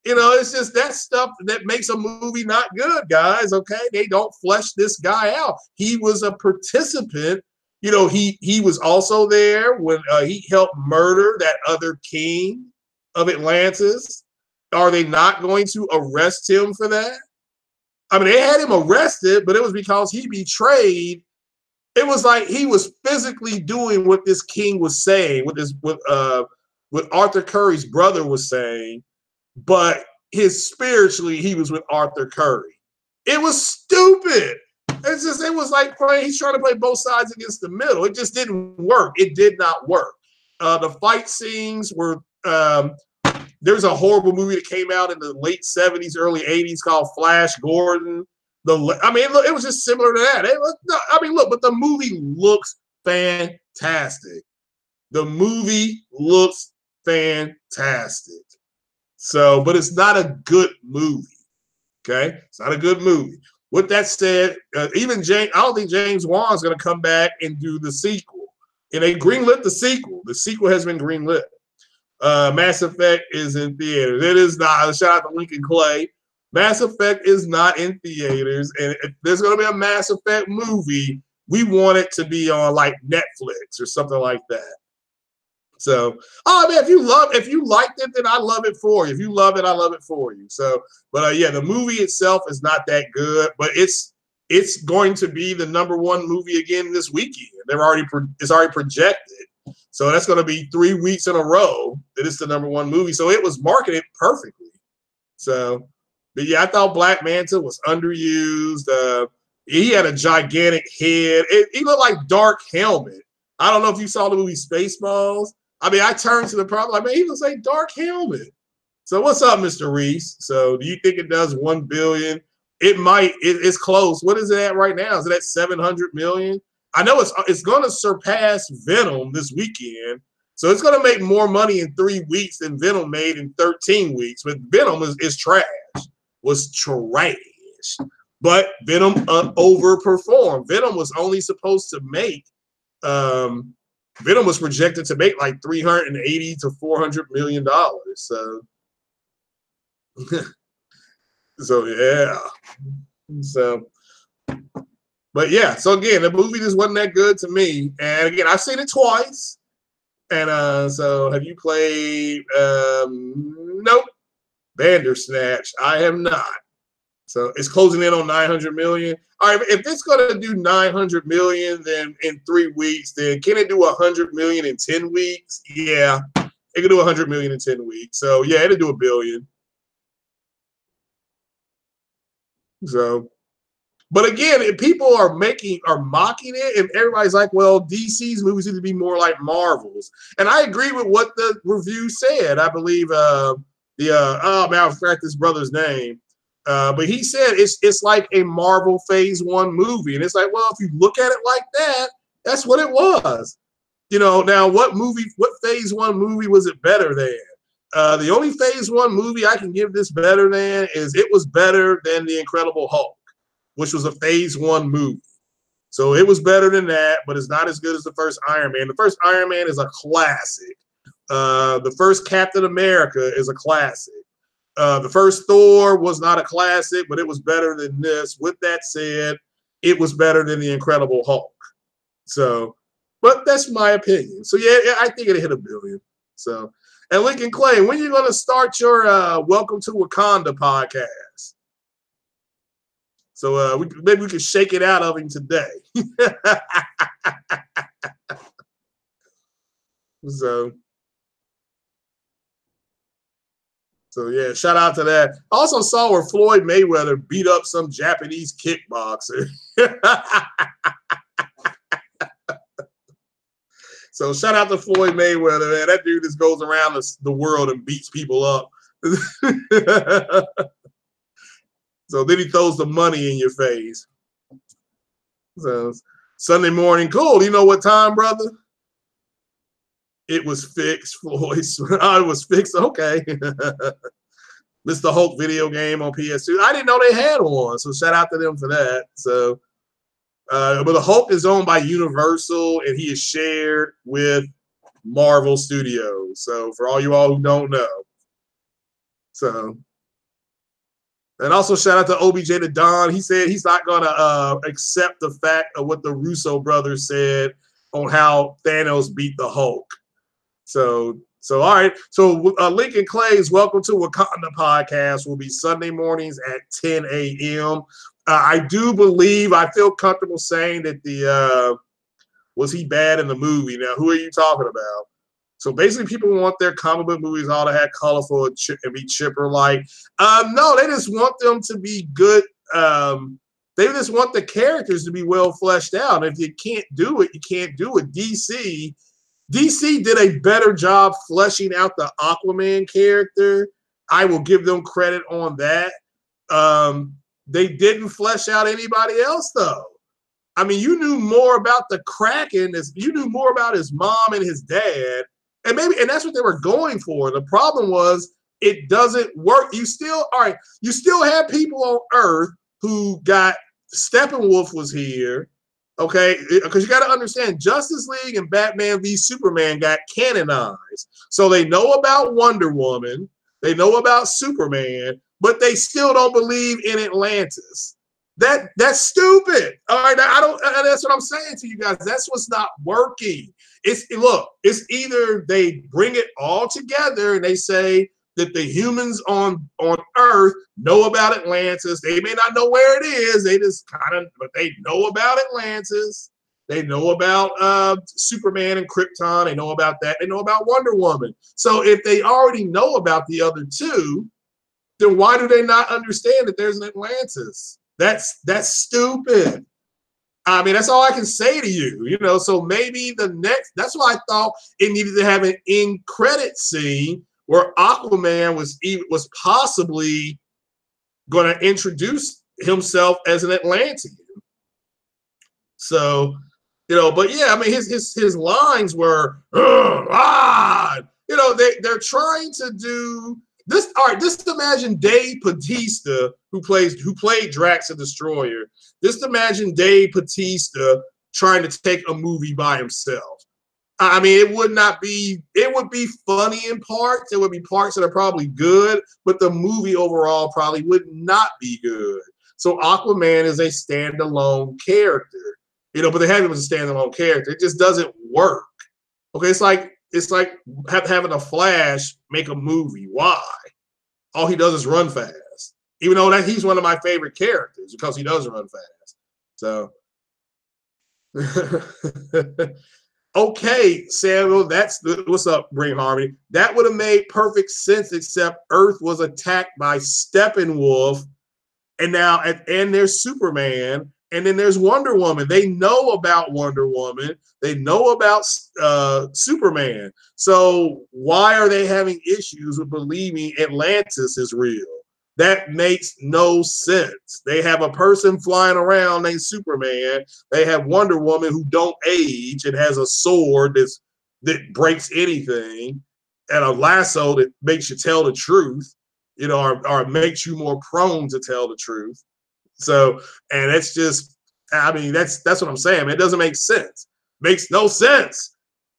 It's just that stuff that makes a movie not good, guys. Okay, they don't flesh this guy out. He was a participant. He was also there when he helped murder that other king of Atlantis. Are they not going to arrest him for that? I mean, they had him arrested, but it was because he betrayed. It was like he was physically doing what this king was saying, what Arthur Curry's brother was saying, but spiritually he was with Arthur Curry. It was stupid. It was like he's trying to play both sides against the middle. It just didn't work. It did not work. The fight scenes were. There's a horrible movie that came out in the late 70s, early 80s called Flash Gordon. It was just similar to that. But the movie looks fantastic. The movie looks fantastic. So, but it's not a good movie. Okay, it's not a good movie. With that said, I don't think James Wan's going to come back and do the sequel. And they greenlit the sequel. The sequel has been greenlit. Mass Effect is in theaters. It is not. Shout out to Lincoln Clay. Mass Effect is not in theaters. And if there's going to be a Mass Effect movie, we want it to be on like Netflix or something like that. So, if you liked it, then I love it for you. If you love it, I love it for you. So, but yeah, the movie itself is not that good, but it's going to be the #1 movie again this weekend. It's already projected. So that's going to be 3 weeks in a row that it's the #1 movie. So it was marketed perfectly. So, but yeah, I thought Black Manta was underused. He had a gigantic head. He looked like Dark Helmet. I don't know if you saw the movie Spaceballs. I mean, I turned to the problem like, man, he looks like Dark Helmet. So what's up, Mr. Reese? So do you think it does 1 billion? It might. It's close. What is it at right now? Is it at 700 million? I know it's going to surpass Venom this weekend. So it's going to make more money in 3 weeks than Venom made in 13 weeks. But Venom is trash. Was trash. But Venom overperformed. Venom was only supposed to make Venom was projected to make like $380 to $400 million. So yeah. So, but yeah. So again, the movie just wasn't that good to me. And again, I've seen it twice. And so have you played? Nope. Bandersnatch. I have not. So it's closing in on 900 million. All right, if it's going to do 900 million, then in 3 weeks, then can it do 100 million in 10 weeks? Yeah, it can do 100 million in 10 weeks. So yeah, it'll do $1 billion. So, but again, if people are mocking it, and everybody's like, well, DC's movies need to be more like Marvel's. And I agree with what the review said. I believe I forgot this brother's name. But he said it's like a Marvel Phase 1 movie. And it's like, well, if you look at it like that, that's what it was. Now what Phase 1 movie was it better than? The only Phase 1 movie I can give this better than is it was better than The Incredible Hulk, which was a Phase 1 movie. So it was better than that, but it's not as good as the first Iron Man. The first Iron Man is a classic. The first Captain America is a classic. The first Thor was not a classic, but it was better than this. With that said, it was better than The Incredible Hulk. So, But that's my opinion. So yeah, I think it hit $1 billion. So, and Lincoln Clay, when are you going to start your Welcome to Wakanda podcast? So maybe we could shake it out of him today. So yeah, shout out to that. I also saw where Floyd Mayweather beat up some Japanese kickboxer. So shout out to Floyd Mayweather, man. That dude just goes around the world and beats people up. So then he throws the money in your face. So Sunday morning, cool. You know what time, brother? It was fixed, Floyd. Oh, it was fixed. Okay. Mr. Hulk video game on PS2. I didn't know they had one, so shout out to them for that. So, but the Hulk is owned by Universal, and he is shared with Marvel Studios. So, for all you all who don't know, so, and also shout out to OBJ to Don. He said he's not going to accept the fact of what the Russo brothers said on how Thanos beat the Hulk. So all right. So Lincoln Clay's Welcome to Wakanda podcast will be Sunday mornings at 10 a.m. I do believe, I feel comfortable saying that was he bad in the movie? Now, who are you talking about? So basically, people want their comic book movies all to have colorful and be chipper-like. No, they just want them to be good. They just want the characters to be well fleshed out. If you can't do it, you can't do it. DC did a better job fleshing out the Aquaman character. I will give them credit on that. They didn't flesh out anybody else, though. I mean, you knew more about the Kraken. You knew more about his mom and his dad. And that's what they were going for. The problem was it doesn't work. You still have people on Earth who got Steppenwolf was here. Okay, because you got to understand, Justice League and Batman v Superman got canonized. So they know about Wonder Woman, they know about Superman, but they still don't believe in Atlantis. That's stupid. All right, that's what I'm saying to you guys. That's what's not working. It's either they bring it all together and they say that the humans on Earth know about Atlantis. They may not know where it is. They just but they know about Atlantis. They know about Superman and Krypton. They know about that. They know about Wonder Woman. So if they already know about the other two, then why do they not understand that there's an Atlantis? That's stupid. I mean, that's all I can say to you. So maybe that's why I thought it needed to have an end credit scene where Aquaman was possibly going to introduce himself as an Atlantean. So, but yeah, I mean, his lines were, they're trying to do this. All right, just imagine Dave Bautista, who played Drax the Destroyer. Just imagine Dave Bautista trying to take a movie by himself. I mean, it would be funny in parts. There would be parts that are probably good, but the movie overall probably would not be good. So Aquaman is a standalone character, but they have him as a standalone character. It just doesn't work. Okay, it's like having a Flash make a movie. Why? All he does is run fast. Even though that he's one of my favorite characters because he does run fast. So okay, Samuel, what's up, Bring Harmony. That would have made perfect sense, except Earth was attacked by Steppenwolf, and there's Superman, and then there's Wonder Woman. They know about Wonder Woman. They know about Superman. So why are they having issues with believing Atlantis is real? That makes no sense. They have a person flying around named Superman. They have Wonder Woman who don't age and has a sword that breaks anything, and a lasso that makes you tell the truth, or makes you more prone to tell the truth. So, and it's just, I mean, that's what I'm saying. It doesn't make sense. Makes no sense.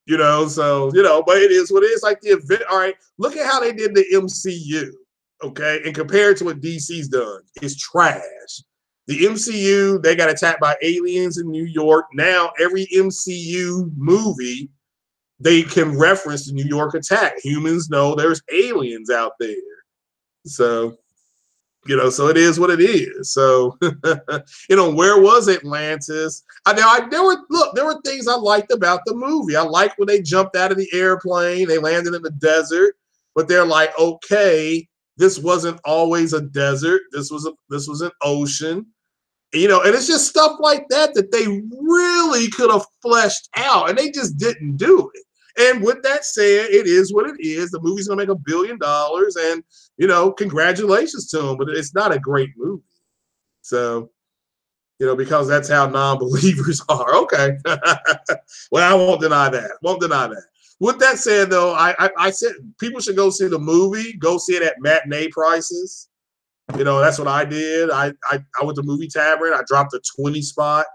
So, but it is what it is. Like the event. All right, look at how they did the MCU. Okay, and compared to what DC's done, it's trash. The MCU, they got attacked by aliens in New York. Now every MCU movie, they can reference the New York attack. Humans know there's aliens out there. So, so it is what it is. So, where was Atlantis? There were things I liked about the movie. I liked when they jumped out of the airplane, they landed in the desert, but they're like, okay, this wasn't always a desert. This was an ocean. And it's just stuff like that they really could have fleshed out, and they just didn't do it. And with that said, it is what it is. The movie's gonna make $1 billion, and congratulations to them. But it's not a great movie. So, because that's how non-believers are. Okay. Well, I won't deny that. With that said, though, I said people should go see the movie. Go see it at matinee prices. That's what I did. I went to Movie Tavern. I dropped a 20 spot.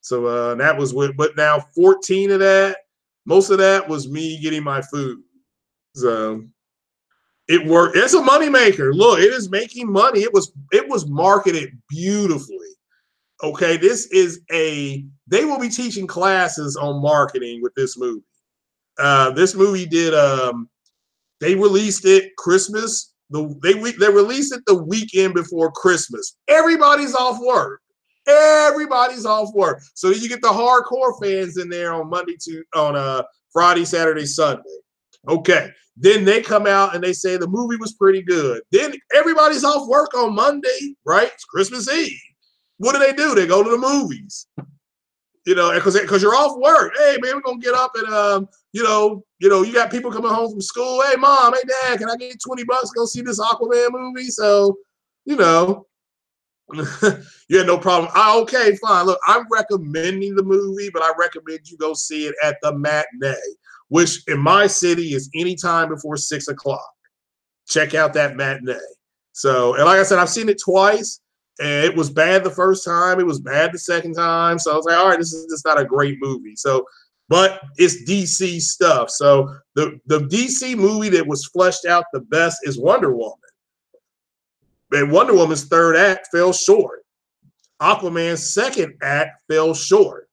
So that was but now 14 of that, most of that was me getting my food. So it worked. It's a moneymaker. Look, it is making money. It was marketed beautifully. Okay, they will be teaching classes on marketing with this movie. This movie did, they released it Christmas. They released it the weekend before Christmas. Everybody's off work. So you get the hardcore fans in there on Friday, Saturday, Sunday. Okay. Then they come out and they say the movie was pretty good. Then everybody's off work on Monday, right? It's Christmas Eve. What do? They go to the movies. Because you're off work. Hey, man, we're gonna get up and you got people coming home from school. Hey, mom, hey, dad, can I get $20 to go see this Aquaman movie? So, you had no problem. Okay, fine. Look, I'm recommending the movie, but I recommend you go see it at the matinee, which in my city is anytime before 6 o'clock. Check out that matinee. So, and like I said, I've seen it twice. And it was bad the first time. It was bad the second time. So I was like, all right, this is just not a great movie. So, but it's DC stuff. So the DC movie that was fleshed out the best is Wonder Woman. And Wonder Woman's third act fell short. Aquaman's second act fell short.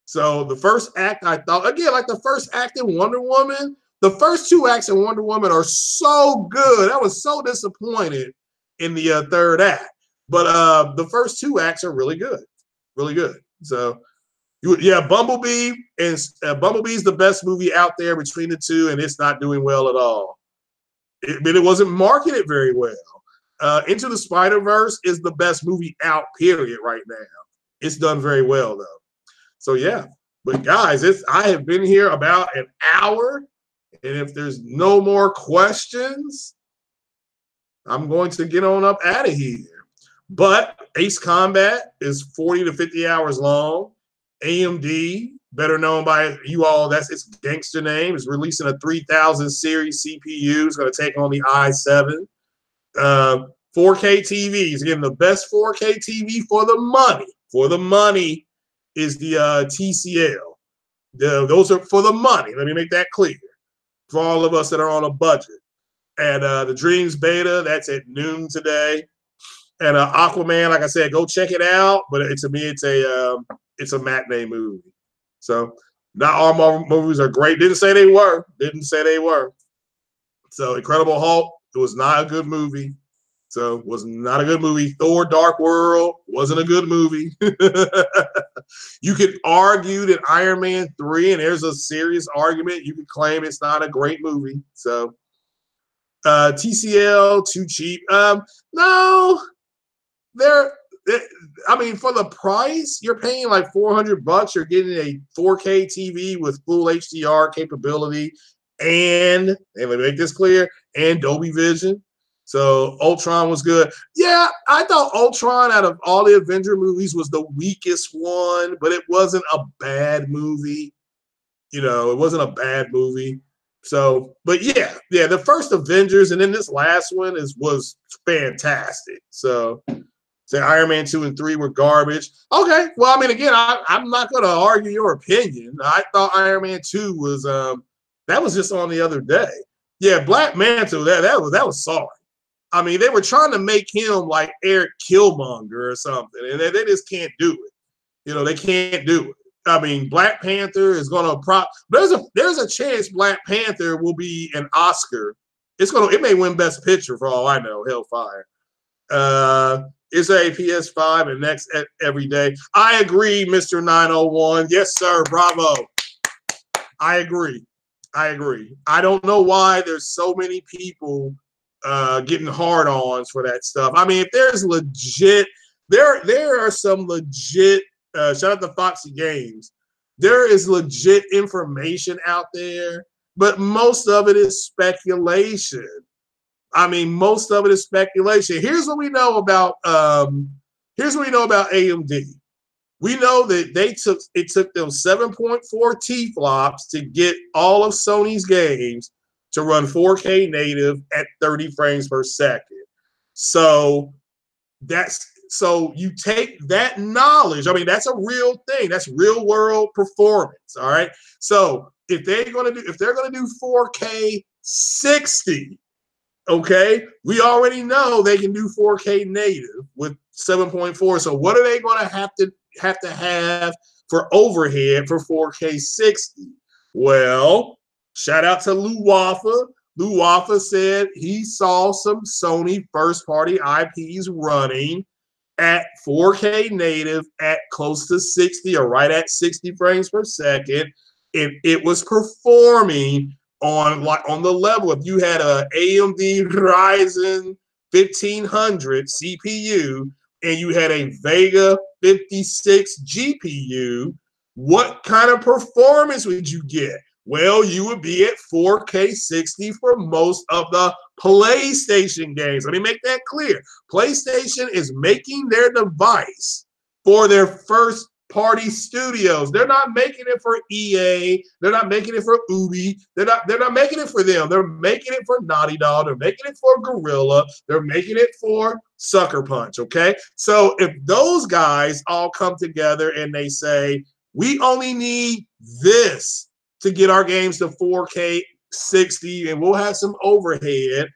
So the first act, I thought, again, like the first act in Wonder Woman, the first two acts in Wonder Woman are so good. I was so disappointed in the third act. But the first two acts are really good. So, Bumblebee is the best movie out there between the two, and it's not doing well at all. But it wasn't marketed very well. Into the Spider-Verse is the best movie out, period, right now. It's done very well, though. So, yeah. But, guys, I have been here about an hour, and if there's no more questions, I'm going to get on up out of here. But Ace Combat is 40 to 50 hours long. A.M.D, better known by you all, that's its gangster name, is releasing a 3000 series CPU. It's going to take on the i7. 4K TVs. Again, the best 4K TV for the money. For the money is the TCL. Those are for the money. Let me make that clear. For all of us that are on a budget. And the Dreams Beta, that's at noon today. And Aquaman, like I said, go check it out. But to me, it's a matinee movie. So not all Marvel movies are great. Didn't say they were. So Incredible Hulk, it was not a good movie. Thor: Dark World wasn't a good movie. You could argue that Iron Man 3, and there's a serious argument, you could claim it's not a great movie. So TCL, too cheap. No. For the price, you're paying like $400. You're getting a 4K TV with full HDR capability, and let me make this clear, and Dolby Vision. So Ultron was good. Yeah, I thought Ultron out of all the Avenger movies was the weakest one, but it wasn't a bad movie. It wasn't a bad movie. So, but yeah, the first Avengers and then this last one was fantastic. So. Say Iron Man 2 and 3 were garbage. Okay, well, again, I'm not going to argue your opinion. I thought Iron Man 2 was that was just on the other day. Yeah, Black Manta, that was sorry. I mean, they were trying to make him like Eric Killmonger or something, and they just can't do it. You know, they can't do it. I mean, Black Panther is going to there's a chance Black Panther will be an Oscar. It may win Best Picture for all I know. Hellfire. It's a PS5 and next every day. I agree, Mr. 901. Yes, sir. Bravo. I agree. I don't know why there's so many people getting hard-ons for that stuff. I mean, if there's legit, there are some legit. Shout out to Foxy Games. There is legit information out there, but most of it is speculation. I mean, most of it is speculation. Here's what we know about AMD. We know that it took them 7.4 T-flops to get all of Sony's games to run 4K native at 30 frames per second. So you take that knowledge. I mean, that's a real thing. That's real world performance. All right. So if they're gonna do 4K 60, okay, we already know they can do 4K native with 7.4. So what are they gonna have to for overhead for 4K 60? Well, shout out to Lou Wafa. Lou Wafa said he saw some Sony first-party IPs running at 4K native at close to 60 or right at 60 frames per second. It was performing on the level. If you had a AMD Ryzen 1500 CPU and you had a Vega 56 GPU, what kind of performance would you get? Well, you would be at 4K 60 for most of the PlayStation games. Let me make that clear. PlayStation is making their device for their first party studios. They're not making it for EA. They're not making it for Ubi. They're not making it for them. They're making it for Naughty Dog. They're making it for Gorilla. They're making it for Sucker Punch. Okay. So if those guys all come together and they say, we only need this to get our games to 4K 60 and we'll have some overhead,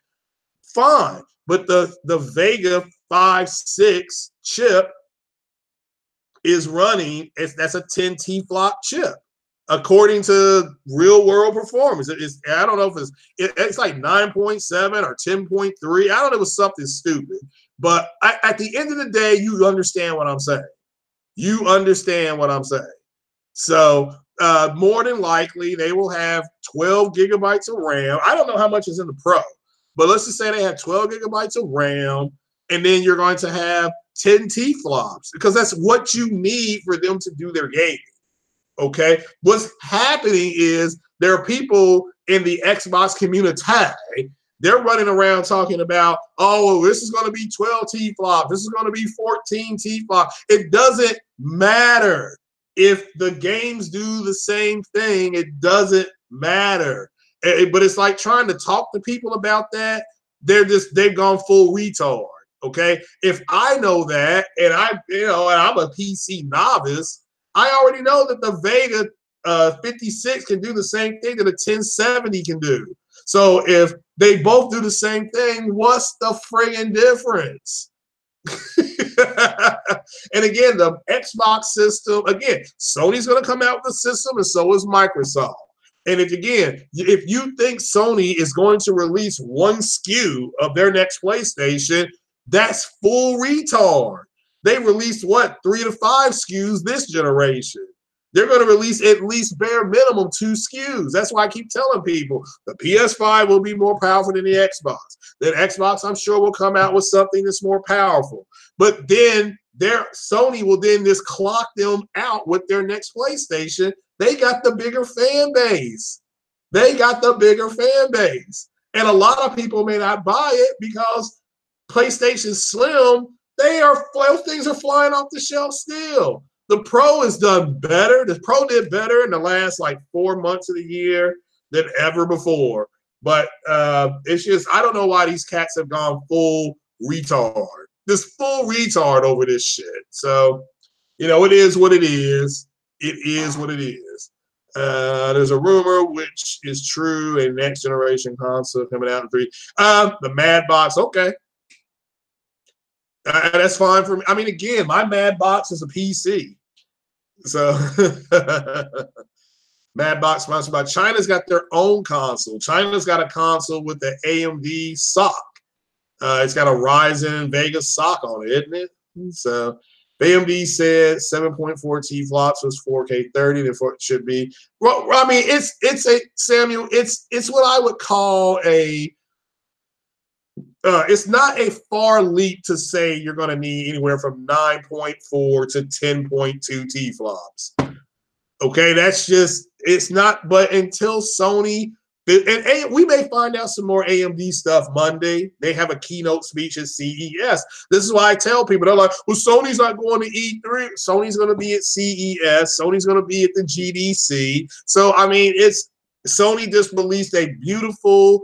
fine. But the Vega 5.6 chip is running, that's a 10 T-flop chip. According to real world performance, I don't know if it's like 9.7 or 10.3. I don't know, it was something stupid. But at the end of the day, you understand what I'm saying. You understand what I'm saying. So more than likely, they will have 12 gigabytes of RAM. I don't know how much is in the Pro, but let's just say they have 12 gigabytes of RAM, and then you're going to have 10 T-flops because that's what you need for them to do their gaming. Okay? What's happening is there are people in the Xbox community, they're running around talking about, oh, this is going to be 12 T-flops. This is going to be 14 T-flops. It doesn't matter. If the games do the same thing, it doesn't matter. But it's like trying to talk to people about that. They've gone full retard. Okay. If I know that, and I'm a PC novice, I already know that the Vega 56 can do the same thing that a 1070 can do. So if they both do the same thing, what's the friggin' difference? And again, the Xbox system, again, Sony's going to come out with a system, and so is Microsoft. And if you think Sony is going to release one SKU of their next PlayStation, that's full retard. They released 3 to 5 SKUs this generation. They're going to release at least bare minimum 2 SKUs. That's why I keep telling people the PS5 will be more powerful than the Xbox. Then Xbox, I'm sure, will come out with something that's more powerful. But then Sony will then just clock them out with their next PlayStation. They got the bigger fan base. And a lot of people may not buy it because PlayStation Slim, those things are flying off the shelf still. The Pro has done better. The Pro did better in the last 4 months of the year than ever before. But it's just, I don't know why these cats have gone full retard. This full retard over this shit. So, it is what it is. It is what it is. There's a rumor, which is true, a next generation console coming out in 3. The Mad Box, okay. That's fine for me. I mean, again, my Mad Box is a PC. So Mad Box sponsored by China's got their own console. China's got a console with the AMD SoC. It's got a Ryzen Vega SoC on it, isn't it? So AMD said 7.4 T flops was 4K 30. Therefore, it should be. Well, I mean, it's a Samuel. It's what I would call a. It's not a far leap to say you're going to need anywhere from 9.4 to 10.2 T flops. Okay, that's just, it's not, but until Sony, and we may find out some more AMD stuff Monday. They have a keynote speech at CES. This is why I tell people, they're like, well, Sony's not going to E3. Sony's going to be at CES. Sony's going to be at the GDC. So, I mean, Sony just released a beautiful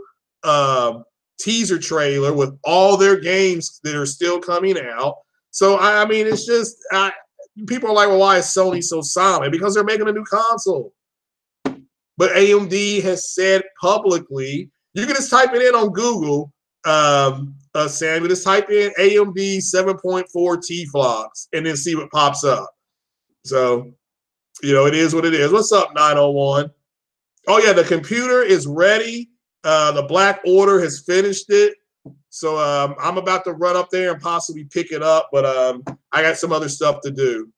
teaser trailer with all their games that are still coming out. So, I mean, it's just, people are like, well, why is Sony so silent? Because they're making a new console. But AMD has said publicly, you can just type it in on Google, Samuel, just type in AMD 7.4 T flops and then see what pops up. So, it is what it is. What's up, 901? Oh, yeah, the computer is ready. The Black Order has finished it. So I'm about to run up there and possibly pick it up, but I got some other stuff to do.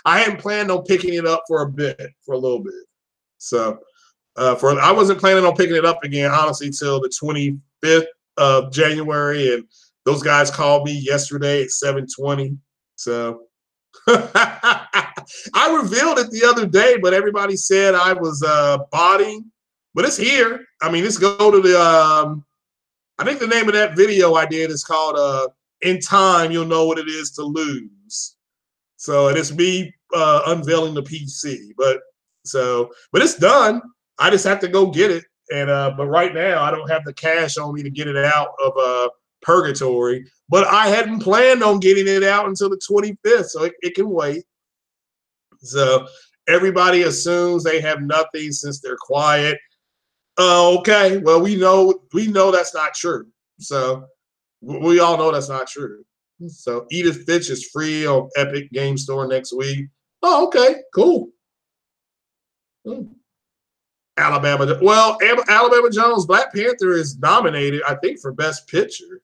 I hadn't planned on picking it up for a little bit. So I wasn't planning on picking it up again, honestly, till the 25th of January. And those guys called me yesterday at 7:20. So I revealed it the other day, but everybody said I was botting. But it's here. I mean, let's go to the I think the name of that video I did is called In Time You'll Know What It Is to Lose. So it's me unveiling the PC. But it's done. I just have to go get it. And but right now I don't have the cash on me to get it out of purgatory. But I hadn't planned on getting it out until the 25th, so it can wait. So everybody assumes they have nothing since they're quiet. Okay, well, we know that's not true. So we all know that's not true. So Edith Finch is free on Epic Game Store next week. Oh, okay, cool. Alabama. Well, Alabama Jones, Black Panther is nominated, I think, for Best Picture.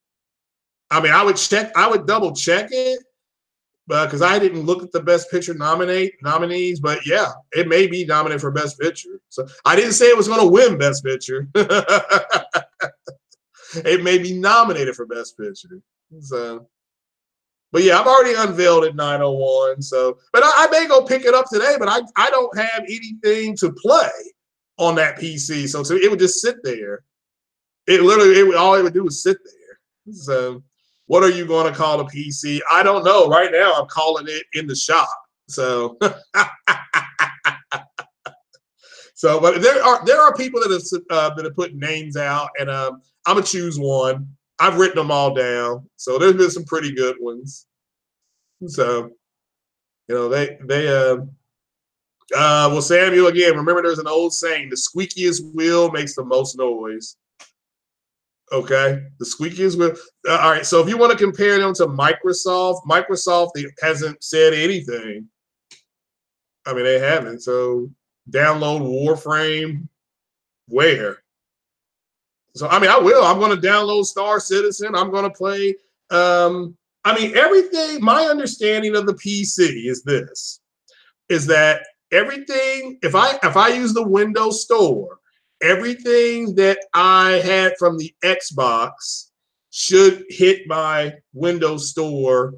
I mean, I would double check it, because I didn't look at the Best Picture nominees, but yeah, it may be nominated for Best Picture. So I didn't say it was going to win Best Picture. It may be nominated for Best Picture. So, but yeah, I've already unveiled it 901. So, but I may go pick it up today, but I don't have anything to play on that PC, so it would just sit there. All it would do is sit there. So. What are you going to call a PC? I don't know. Right now, I'm calling it in the shop. So, but there are people that have put names out, and I'm gonna choose one. I've written them all down. So there's been some pretty good ones. So, well, Samuel, again, remember there's an old saying: the squeakiest wheel makes the most noise. Okay, the squeakiest wheel. All right, so if you want to compare them to Microsoft hasn't said anything. I mean, they haven't. So download Warframe where? So, I mean, I will. I'm going to download Star Citizen. I'm going to play. I mean, everything. My understanding of the PC is that everything. If I use the Windows Store, everything that I had from the Xbox should hit my Windows Store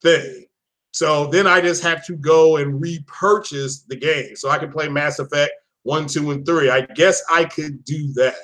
thing. So then I just have to go and repurchase the game. So I can play Mass Effect 1, 2, and 3. I guess I could do that.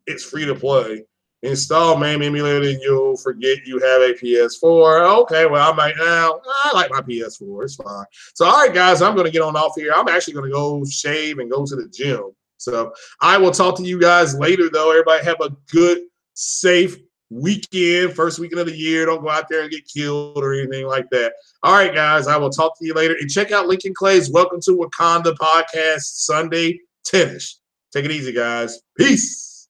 It's free to play. Install MAME emulator and you'll forget you have a PS4. Okay, well, I like my PS4. It's fine. So, all right, guys, I'm going to get on off here. I'm actually going to go shave and go to the gym. So I will talk to you guys later, though. Everybody have a good, safe weekend, first weekend of the year. Don't go out there and get killed or anything like that. All right, guys, I will talk to you later. And check out Lincoln Clay's Welcome to Wakanda podcast Sunday 10-ish. Take it easy, guys. Peace.